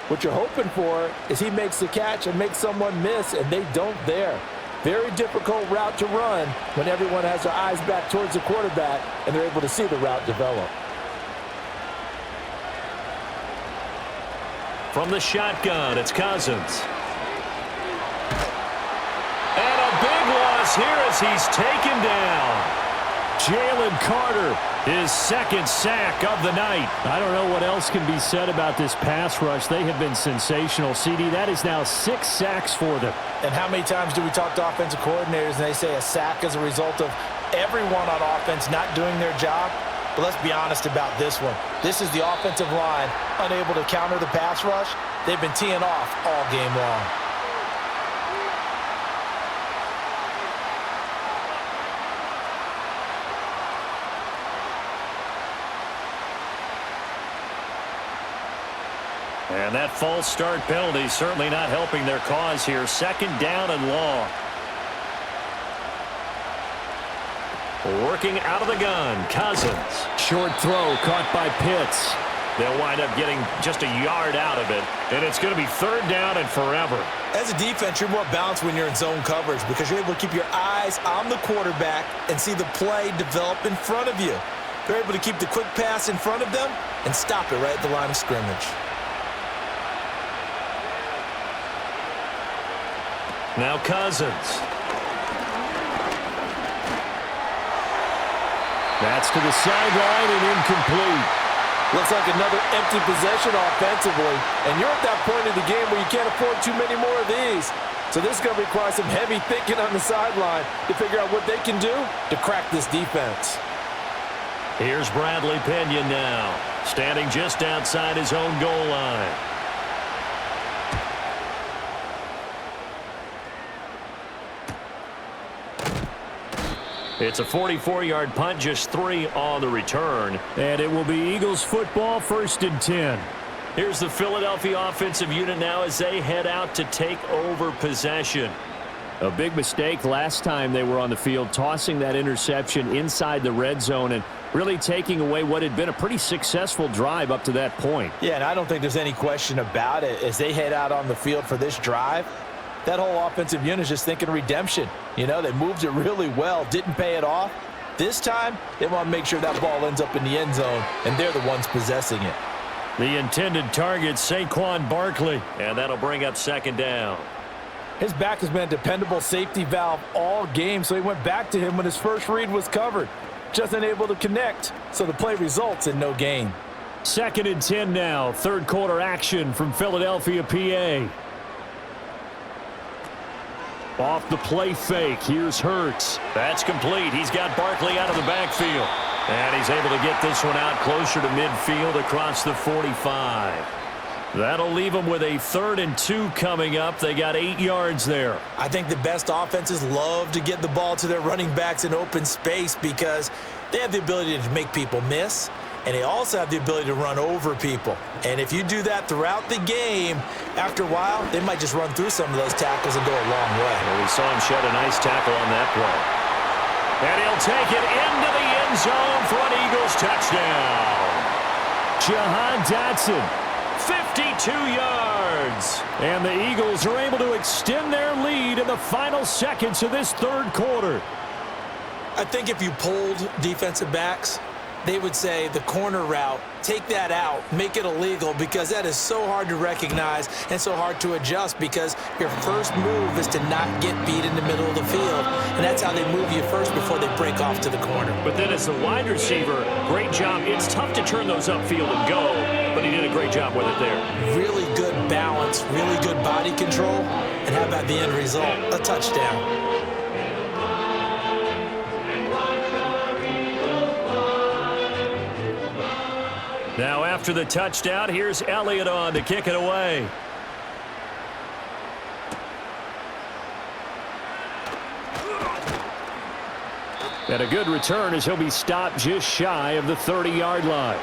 Speaker 2: what you're hoping for is he makes the catch and makes someone miss, and they don't there. Very difficult route to run when everyone has their eyes back towards the quarterback and they're able to see the route develop.
Speaker 1: From the shotgun, it's Cousins. And a big loss here as he's taken down. Jalen Carter, his 2nd sack of the night. I don't know what else can be said about this pass rush. They have been sensational. CD, that is now 6 sacks for them.
Speaker 2: And how many times do we talk to offensive coordinators and they say a sack is a result of everyone on offense not doing their job? But let's be honest about this one. This is the offensive line unable to counter the pass rush. They've been teeing off all game long.
Speaker 1: And that false start penalty certainly not helping their cause here. 2nd down and long. Working out of the gun, Cousins. Short throw caught by Pitts. They'll wind up getting just a yard out of it. And it's going to be 3rd down and forever.
Speaker 3: As a defense, you're more balanced when you're in zone coverage, because you're able to keep your eyes on the quarterback and see the play develop in front of you. They're able to keep the quick pass in front of them and stop it right at the line of scrimmage.
Speaker 1: Now Cousins. That's to the sideline and incomplete.
Speaker 2: Looks like another empty possession offensively. And you're at that point of the game where you can't afford too many more of these. So this is going to require some heavy thinking on the sideline to figure out what they can do to crack this defense.
Speaker 1: Here's Bradley Pinion now, standing just outside his own goal line. It's a 44-yard punt, just 3 on the return. And it will be Eagles football, 1st and 10. Here's the Philadelphia offensive unit now as they head out to take over possession. A big mistake last time they were on the field, tossing that interception inside the red zone and really taking away what had been a pretty successful drive up to that point.
Speaker 2: Yeah, and I don't think there's any question about it. As they head out on the field for this drive, that whole offensive unit is just thinking redemption. You know, they moved it really well, didn't pay it off. This time, they want to make sure that ball ends up in the end zone, and they're the ones possessing it.
Speaker 1: The intended target, Saquon Barkley, and that'll bring up 2nd down.
Speaker 2: His back has been a dependable safety valve all game, so he went back to him when his first read was covered. Just unable to connect, so the play results in no gain.
Speaker 1: 2nd and 10 now. Third quarter action from Philadelphia, PA. Off the play fake. Here's Hurts. That's complete. He's got Barkley out of the backfield. And he's able to get this one out closer to midfield across the 45. That'll leave them with a 3rd and 2 coming up. They got 8 yards there.
Speaker 3: I think the best offenses love to get the ball to their running backs in open space because they have the ability to make people miss, and they also have the ability to run over people. And if you do that throughout the game, after a while, they might just run through some of those tackles and go a long way.
Speaker 1: Well, we saw him shed a nice tackle on that play. And he'll take it into the end zone for an Eagles touchdown. Jahan Dotson, 52 yards. And the Eagles are able to extend their lead in the final seconds of this third quarter.
Speaker 3: I think if you polled defensive backs, they would say the corner route, take that out, make it illegal, because that is so hard to recognize and so hard to adjust because your first move is to not get beat in the middle of the field, and that's how they move you first before they break off to the corner.
Speaker 1: But then as a wide receiver, great job. It's tough to turn those upfield and go, but he did a great job with it there.
Speaker 3: Really good balance, really good body control, and how about the end result? A touchdown.
Speaker 1: Now after the touchdown, here's Elliott on to kick it away. And a good return as he'll be stopped just shy of the 30-yard line.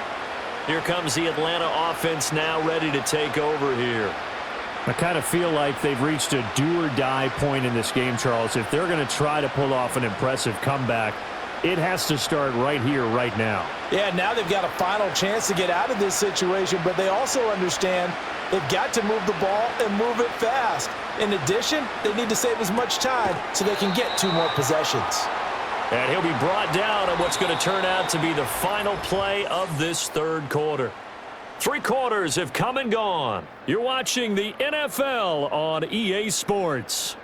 Speaker 1: Here comes the Atlanta offense now ready to take over here. I kind of feel like they've reached a do-or-die point in this game, Charles. If they're going to try to pull off an impressive comeback, it has to start right here, right now.
Speaker 3: Yeah, now they've got a final chance to get out of this situation, but they also understand they've got to move the ball and move it fast. In addition, they need to save as much time so they can get 2 more possessions.
Speaker 1: And he'll be brought down on what's going to turn out to be the final play of this third quarter. 3 quarters have come and gone. You're watching the NFL on EA Sports.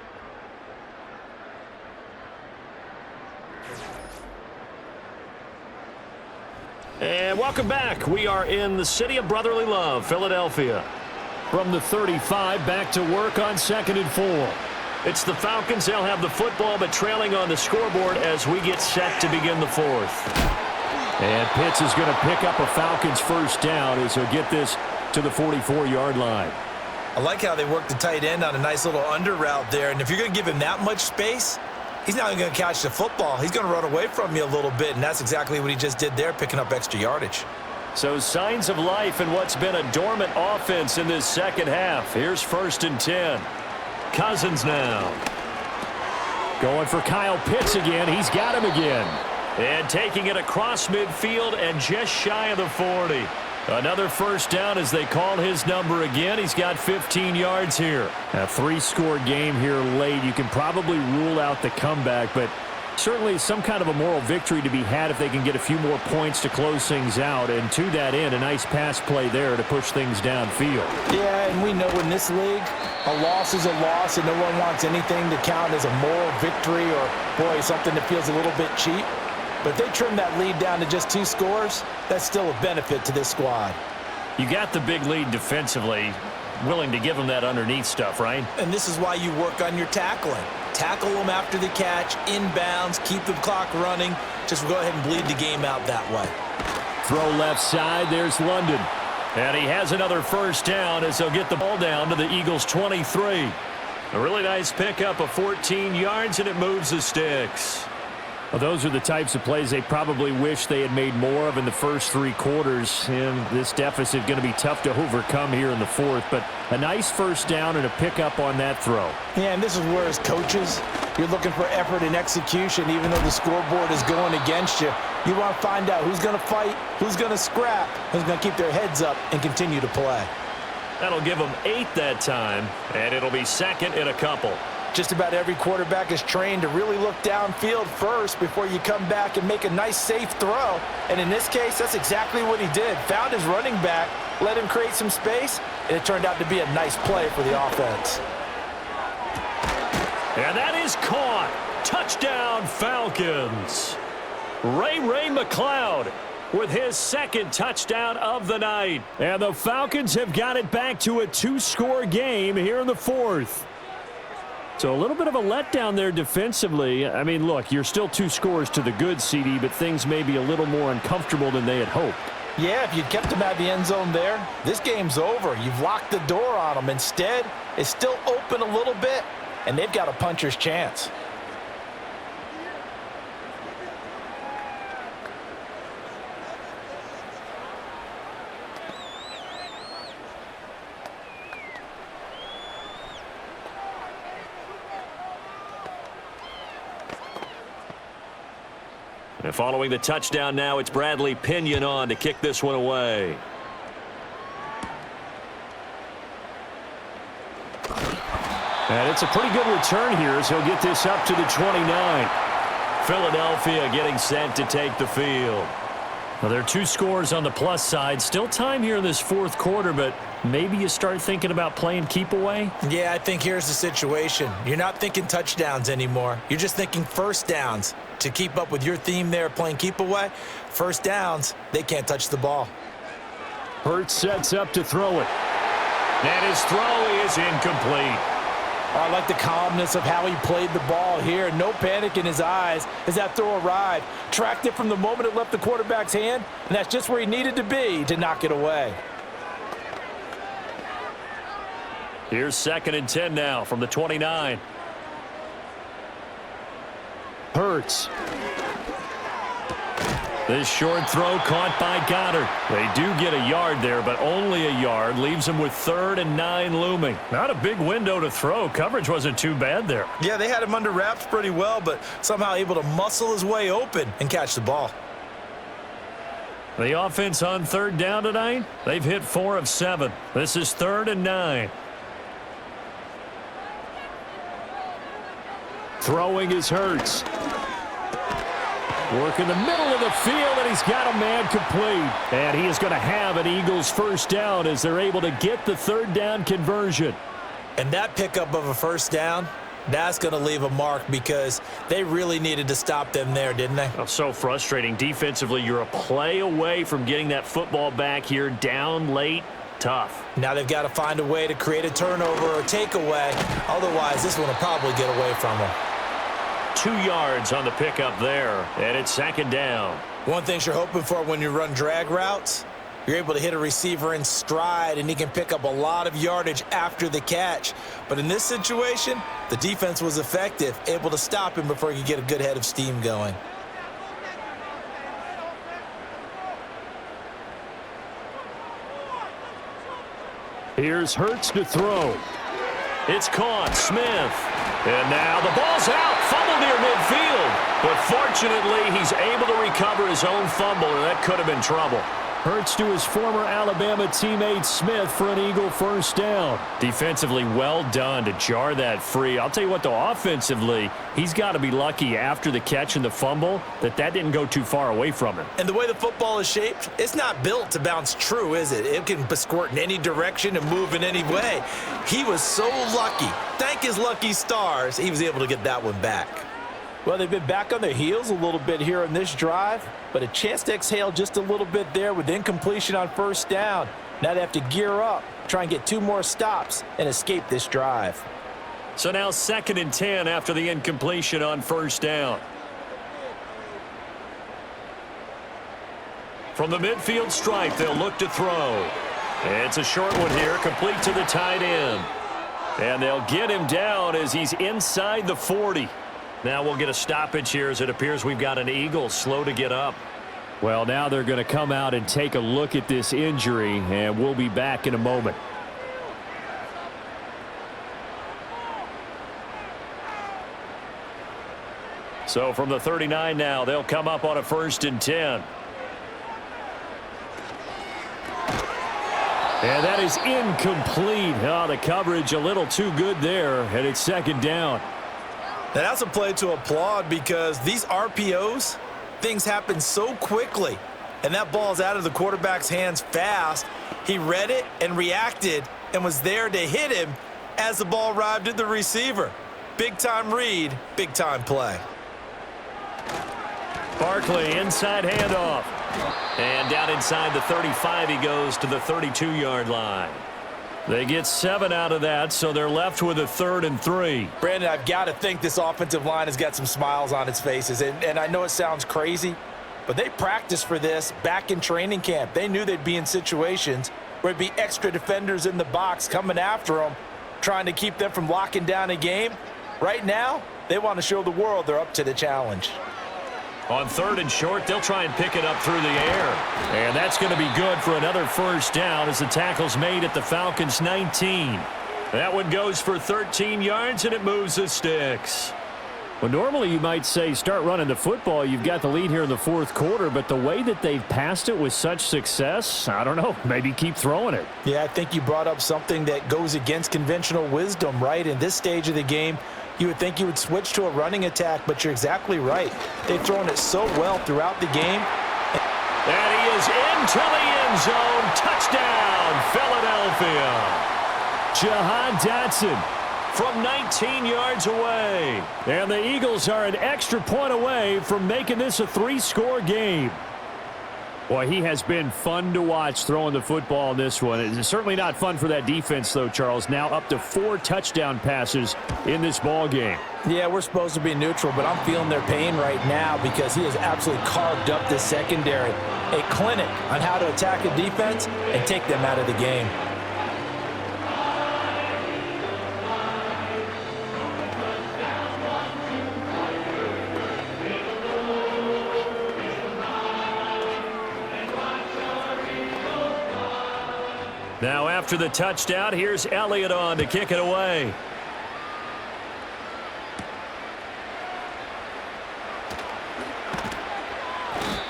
Speaker 1: And welcome back. We are in the city of brotherly love, Philadelphia. From the 35, back to work on 2nd and 4. It's the Falcons. They'll have the football, but trailing on the scoreboard as we get set to begin the 4th. And Pitts is going to pick up a Falcons first down as he'll get this to the 44-yard line.
Speaker 3: I like how they work the tight end on a nice little under route there. And if you're going to give him that much space, he's not even going to catch the football. He's going to run away from you a little bit, and that's exactly what he just did there, picking up extra yardage.
Speaker 1: So signs of life in what's been a dormant offense in this second half. Here's 1st and 10. Cousins now. Going for Kyle Pitts again. He's got him again. And taking it across midfield and just shy of the 40. Another first down as they call his number again. He's got 15 yards here. A 3-score game here late. You can probably rule out the comeback, but certainly some kind of a moral victory to be had if they can get a few more points to close things out. And to that end, a nice pass play there to push things downfield.
Speaker 3: Yeah, and we know in this league, a loss is a loss, and no one wants anything to count as a moral victory or, boy, something that feels a little bit cheap. But if they trim that lead down to just 2 scores, that's still a benefit to this squad.
Speaker 1: You got the big lead defensively, willing to give them that underneath stuff, right?
Speaker 3: And this is why you work on your tackling. Tackle them after the catch, inbounds, keep the clock running. Just go ahead and bleed the game out that way.
Speaker 1: Throw left side, there's London. And he has another first down as they'll get the ball down to the Eagles' 23. A really nice pickup of 14 yards, and it moves the sticks. Well, those are the types of plays they probably wish they had made more of in the first 3 quarters. And this deficit going to be tough to overcome here in the 4th. But a nice first down and a pickup on that throw.
Speaker 3: Yeah, and this is where as coaches, you're looking for effort and execution. Even though the scoreboard is going against you, you want to find out who's going to fight, who's going to scrap, who's going to keep their heads up and continue to play.
Speaker 1: That'll give them 8 that time, and it'll be 2nd and a couple.
Speaker 3: Just about every quarterback is trained to really look downfield first before you come back and make a nice, safe throw. And in this case, that's exactly what he did. Found his running back, let him create some space, and it turned out to be a nice play for the offense.
Speaker 1: And that is caught. Touchdown, Falcons. Ray McCloud with his second touchdown of the night. And the Falcons have got it back to a 2-score game here in the fourth. So a little bit of a letdown there defensively. I mean, look, you're still 2 scores to the good, CD, but things may be a little more uncomfortable than they had hoped.
Speaker 2: Yeah, if you'd kept them at the end zone there, this game's over. You've locked the door on them. Instead, it's still open a little bit, and they've got a puncher's chance.
Speaker 1: And following the touchdown now, it's Bradley Pinion on to kick this one away. And it's a pretty good return here as he'll get this up to the 29. Philadelphia getting set to take the field. Well, there are 2 scores on the plus side. Still time here in this fourth quarter, but maybe you start thinking about playing keep away?
Speaker 3: Yeah, I think here's the situation. You're not thinking touchdowns anymore. You're just thinking first downs. To keep up with your theme there, playing keep away, first downs, they can't touch the ball.
Speaker 1: Hurts sets up to throw it. And his throw is incomplete.
Speaker 2: I like the calmness of how he played the ball here. No panic in his eyes as that throw arrived. Tracked it from the moment it left the quarterback's hand, and that's just where he needed to be to knock it away.
Speaker 1: Here's 2nd and 10 now from the 29. Hurts. This short throw caught by Goddard. They do get a yard there, but only a yard. Leaves them with 3rd and 9 looming. Not a big window to throw. Coverage wasn't too bad there.
Speaker 3: Yeah, they had him under wraps pretty well, but somehow able to muscle his way open and catch the ball.
Speaker 1: The offense on 3rd down tonight, they've hit 4 of 7. This is 3rd and 9. Throwing is Hurts. Work in the middle of the field, and he's got a man complete. And he is going to have an Eagles first down as they're able to get the 3rd down conversion.
Speaker 3: And that pickup of a first down, that's going to leave a mark because they really needed to stop them there, didn't they?
Speaker 1: Oh, so frustrating. Defensively, you're a play away from getting that football back here, down late. Tough.
Speaker 3: Now they've got to find a way to create a turnover or takeaway. Otherwise, this one will probably get away from them.
Speaker 1: 2 yards on the pickup there, and it's 2nd down.
Speaker 3: One thing you're hoping for when you run drag routes, you're able to hit a receiver in stride, and he can pick up a lot of yardage after the catch. But in this situation, the defense was effective, able to stop him before he could get a good head of steam going.
Speaker 1: Here's Hurts to throw. It's caught. Smith. And now the ball's out. Fumble near midfield. But fortunately, he's able to recover his own fumble, and that could have been trouble. Hurts to his former Alabama teammate Smith for an Eagle first down. Defensively, well done to jar that free. I'll tell you what, though, offensively, he's got to be lucky after the catch and the fumble that didn't go too far away from him.
Speaker 3: And the way the football is shaped, it's not built to bounce true, is it? It can squirt in any direction and move in any way. He was so lucky. Thank his lucky stars, he was able to get that one back.
Speaker 2: Well, they've been back on their heels a little bit here in this drive, but a chance to exhale just a little bit there with incompletion on first down. Now they have to gear up, try and get 2 more stops, and escape this drive.
Speaker 1: So now 2nd and 10 after the incompletion on first down. From the midfield stripe, they'll look to throw. It's a short one here, complete to the tight end. And they'll get him down as he's inside the 40. Now we'll get a stoppage here as it appears we've got an Eagle slow to get up. Well, now they're going to come out and take a look at this injury, and we'll be back in a moment. So from the 39 now, they'll come up on a 1st and 10. And that is incomplete. Oh, the coverage a little too good there, and it's 2nd down.
Speaker 3: And that's a play to applaud because these RPOs, things happen so quickly. And that ball's out of the quarterback's hands fast. He read it and reacted and was there to hit him as the ball arrived at the receiver. Big-time read, big-time play.
Speaker 1: Barkley, inside handoff. And down inside the 35, he goes to the 32-yard line. They get 7 out of that, so they're left with a 3rd and 3.
Speaker 3: Brandon, I've got to think this offensive line has got some smiles on its faces. And I know it sounds crazy, but they practiced for this back in training camp. They knew they'd be in situations where it'd be extra defenders in the box coming after them, trying to keep them from locking down a game. Right now, they want to show the world they're up to the challenge.
Speaker 1: On 3rd and short, they'll try and pick it up through the air. And that's going to be good for another first down as the tackle's made at the Falcons' 19. That one goes for 13 yards, and it moves the sticks. Well, normally you might say start running the football. You've got the lead here in the 4th quarter, but the way that they've passed it with such success, I don't know, maybe keep throwing it.
Speaker 3: Yeah, I think you brought up something that goes against conventional wisdom, right? In this stage of the game, you would think you would switch to a running attack, but you're exactly right. They've thrown it so well throughout the game.
Speaker 1: And he is into the end zone. Touchdown, Philadelphia. Jahan Dotson from 19 yards away. And the Eagles are an extra point away from making this a 3-score game. Boy, he has been fun to watch throwing the football in this one. It's certainly not fun for that defense, though, Charles. Now up to 4 touchdown passes in this ball game.
Speaker 3: Yeah, we're supposed to be neutral, but I'm feeling their pain right now because he has absolutely carved up this secondary. A clinic on how to attack a defense and take them out of the game.
Speaker 1: Now after the touchdown, here's Elliott on to kick it away.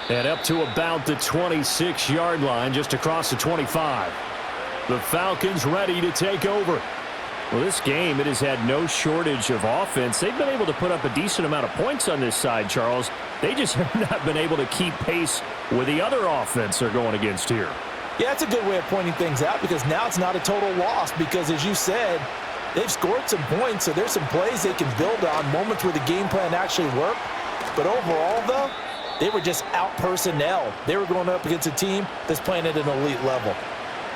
Speaker 1: And up to about the 26-yard line, just across the 25. The Falcons ready to take over. Well, this game, it has had no shortage of offense. They've been able to put up a decent amount of points on this side, Charles. They just have not been able to keep pace with the other offense they're going against here.
Speaker 3: Yeah, that's a good way of pointing things out because now it's not a total loss because, as you said, they've scored some points, so there's some plays they can build on, moments where the game plan actually worked. But overall, though, they were just out personnel. They were going up against a team that's playing at an elite level.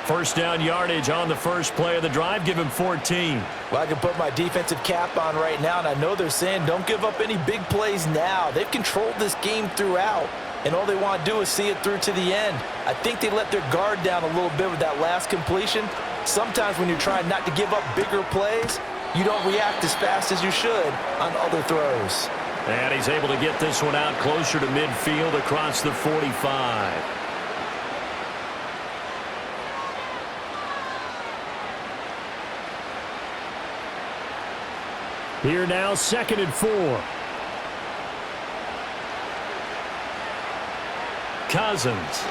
Speaker 1: First down yardage on the first play of the drive. Give him 14.
Speaker 3: Well, I can put my defensive cap on right now, and I know they're saying don't give up any big plays now. They've controlled this game throughout, and all they want to do is see it through to the end. I think they let their guard down a little bit with that last completion. Sometimes when you're trying not to give up bigger plays, you don't react as fast as you should on other throws.
Speaker 1: And he's able to get this one out closer to midfield across the 45. Here now, 2nd and 4. Cousins.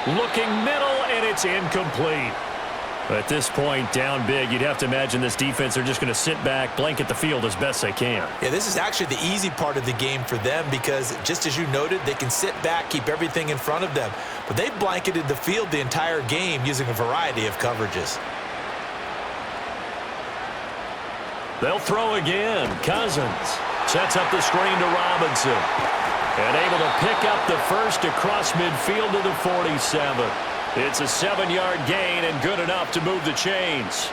Speaker 1: Looking middle, and it's incomplete. At this point, down big, you'd have to imagine this defense, they're just going to sit back, blanket the field as best they can.
Speaker 3: Yeah, this is actually the easy part of the game for them because, just as you noted, they can sit back, keep everything in front of them. But they blanketed the field the entire game using a variety of coverages.
Speaker 1: They'll throw again. Cousins sets up the screen to Robinson. And able to pick up the first across midfield to the 47. It's a 7-yard gain and good enough to move the chains.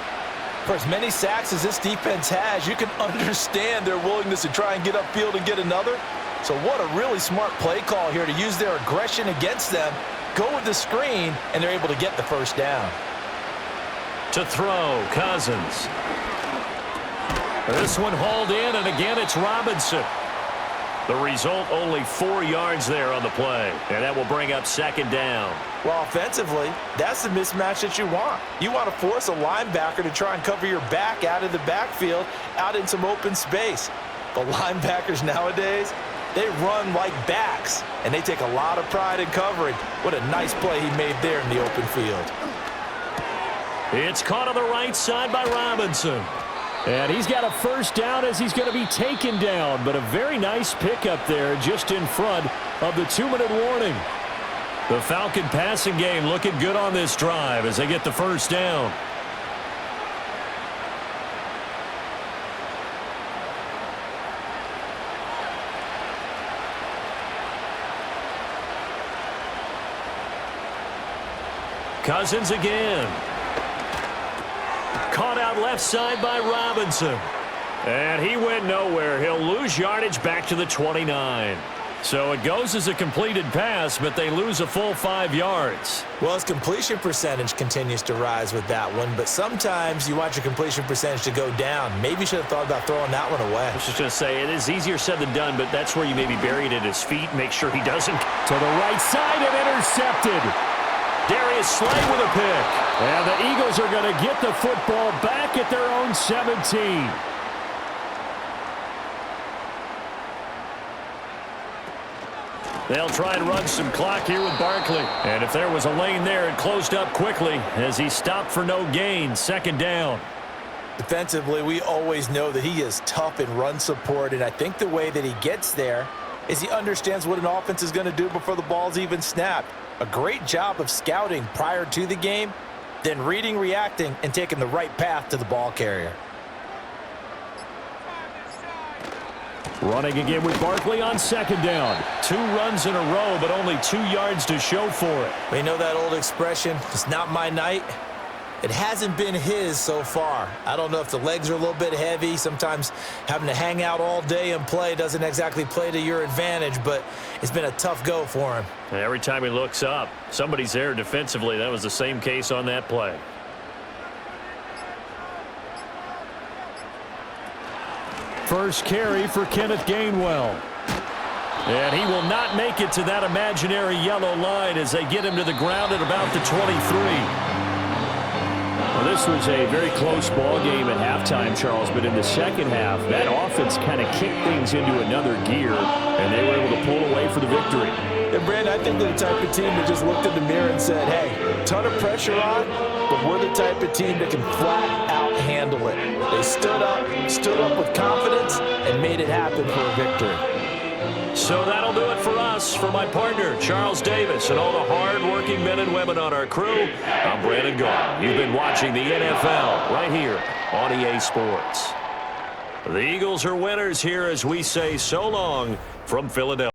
Speaker 3: For as many sacks as this defense has, you can understand their willingness to try and get upfield and get another. So what a really smart play call here to use their aggression against them, go with the screen, and they're able to get the first down.
Speaker 1: To throw, Cousins. This one hauled in, and again it's Robinson. The result, only 4 yards there on the play. And that will bring up 2nd down.
Speaker 3: Well, offensively, that's the mismatch that you want. You want to force a linebacker to try and cover your back out of the backfield, out in some open space. But linebackers nowadays, they run like backs, and they take a lot of pride in covering. What a nice play he made there in the open field.
Speaker 1: It's caught on the right side by Robinson. And he's got a first down as he's going to be taken down. But a very nice pickup there just in front of the 2-minute warning. The Falcon passing game looking good on this drive as they get the first down. Cousins again. Caught out left side by Robinson. And he went nowhere. He'll lose yardage back to the 29. So it goes as a completed pass, but they lose a full 5 yards.
Speaker 3: Well, his completion percentage continues to rise with that one, but sometimes you want your completion percentage to go down. Maybe you should have thought about throwing that one away.
Speaker 1: I was just going to say, it is easier said than done, but that's where you maybe bury it at his feet. Make sure he doesn't. To the right side and intercepted. Darius Slay with a pick. And the Eagles are going to get the football back at their own 17. They'll try and run some clock here with Barkley. And if there was a lane there, it closed up quickly as he stopped for no gain. Second down.
Speaker 3: Defensively, we always know that he is tough in run support, and I think the way that he gets there is he understands what an offense is going to do before the ball's even snapped. A great job of scouting prior to the game, then reading, reacting, and taking the right path to the ball carrier.
Speaker 1: Running again with Barkley on second down. 2 runs in a row, but only 2 yards to show for it.
Speaker 3: We know that old expression, it's not my night. It hasn't been his so far. I don't know if the legs are a little bit heavy. Sometimes having to hang out all day and play doesn't exactly play to your advantage, but it's been a tough go for him.
Speaker 1: And every time he looks up, somebody's there defensively. That was the same case on that play. First carry for Kenneth Gainwell. And he will not make it to that imaginary yellow line as they get him to the ground at about the 23. Well, this was a very close ball game at halftime, Charles, but in the second half, that offense kind of kicked things into another gear, and they were able to pull away for the victory.
Speaker 2: And, Brandon, I think they're the type of team that just looked in the mirror and said, hey, ton of pressure on, but we're the type of team that can flat out handle it. They stood up with confidence, and made it happen for a victory.
Speaker 1: So that'll do it for us. For my partner, Charles Davis, and all the hard-working men and women on our crew, I'm Brandon Gault. You've been watching the NFL right here on EA Sports. The Eagles are winners here as we say so long from Philadelphia.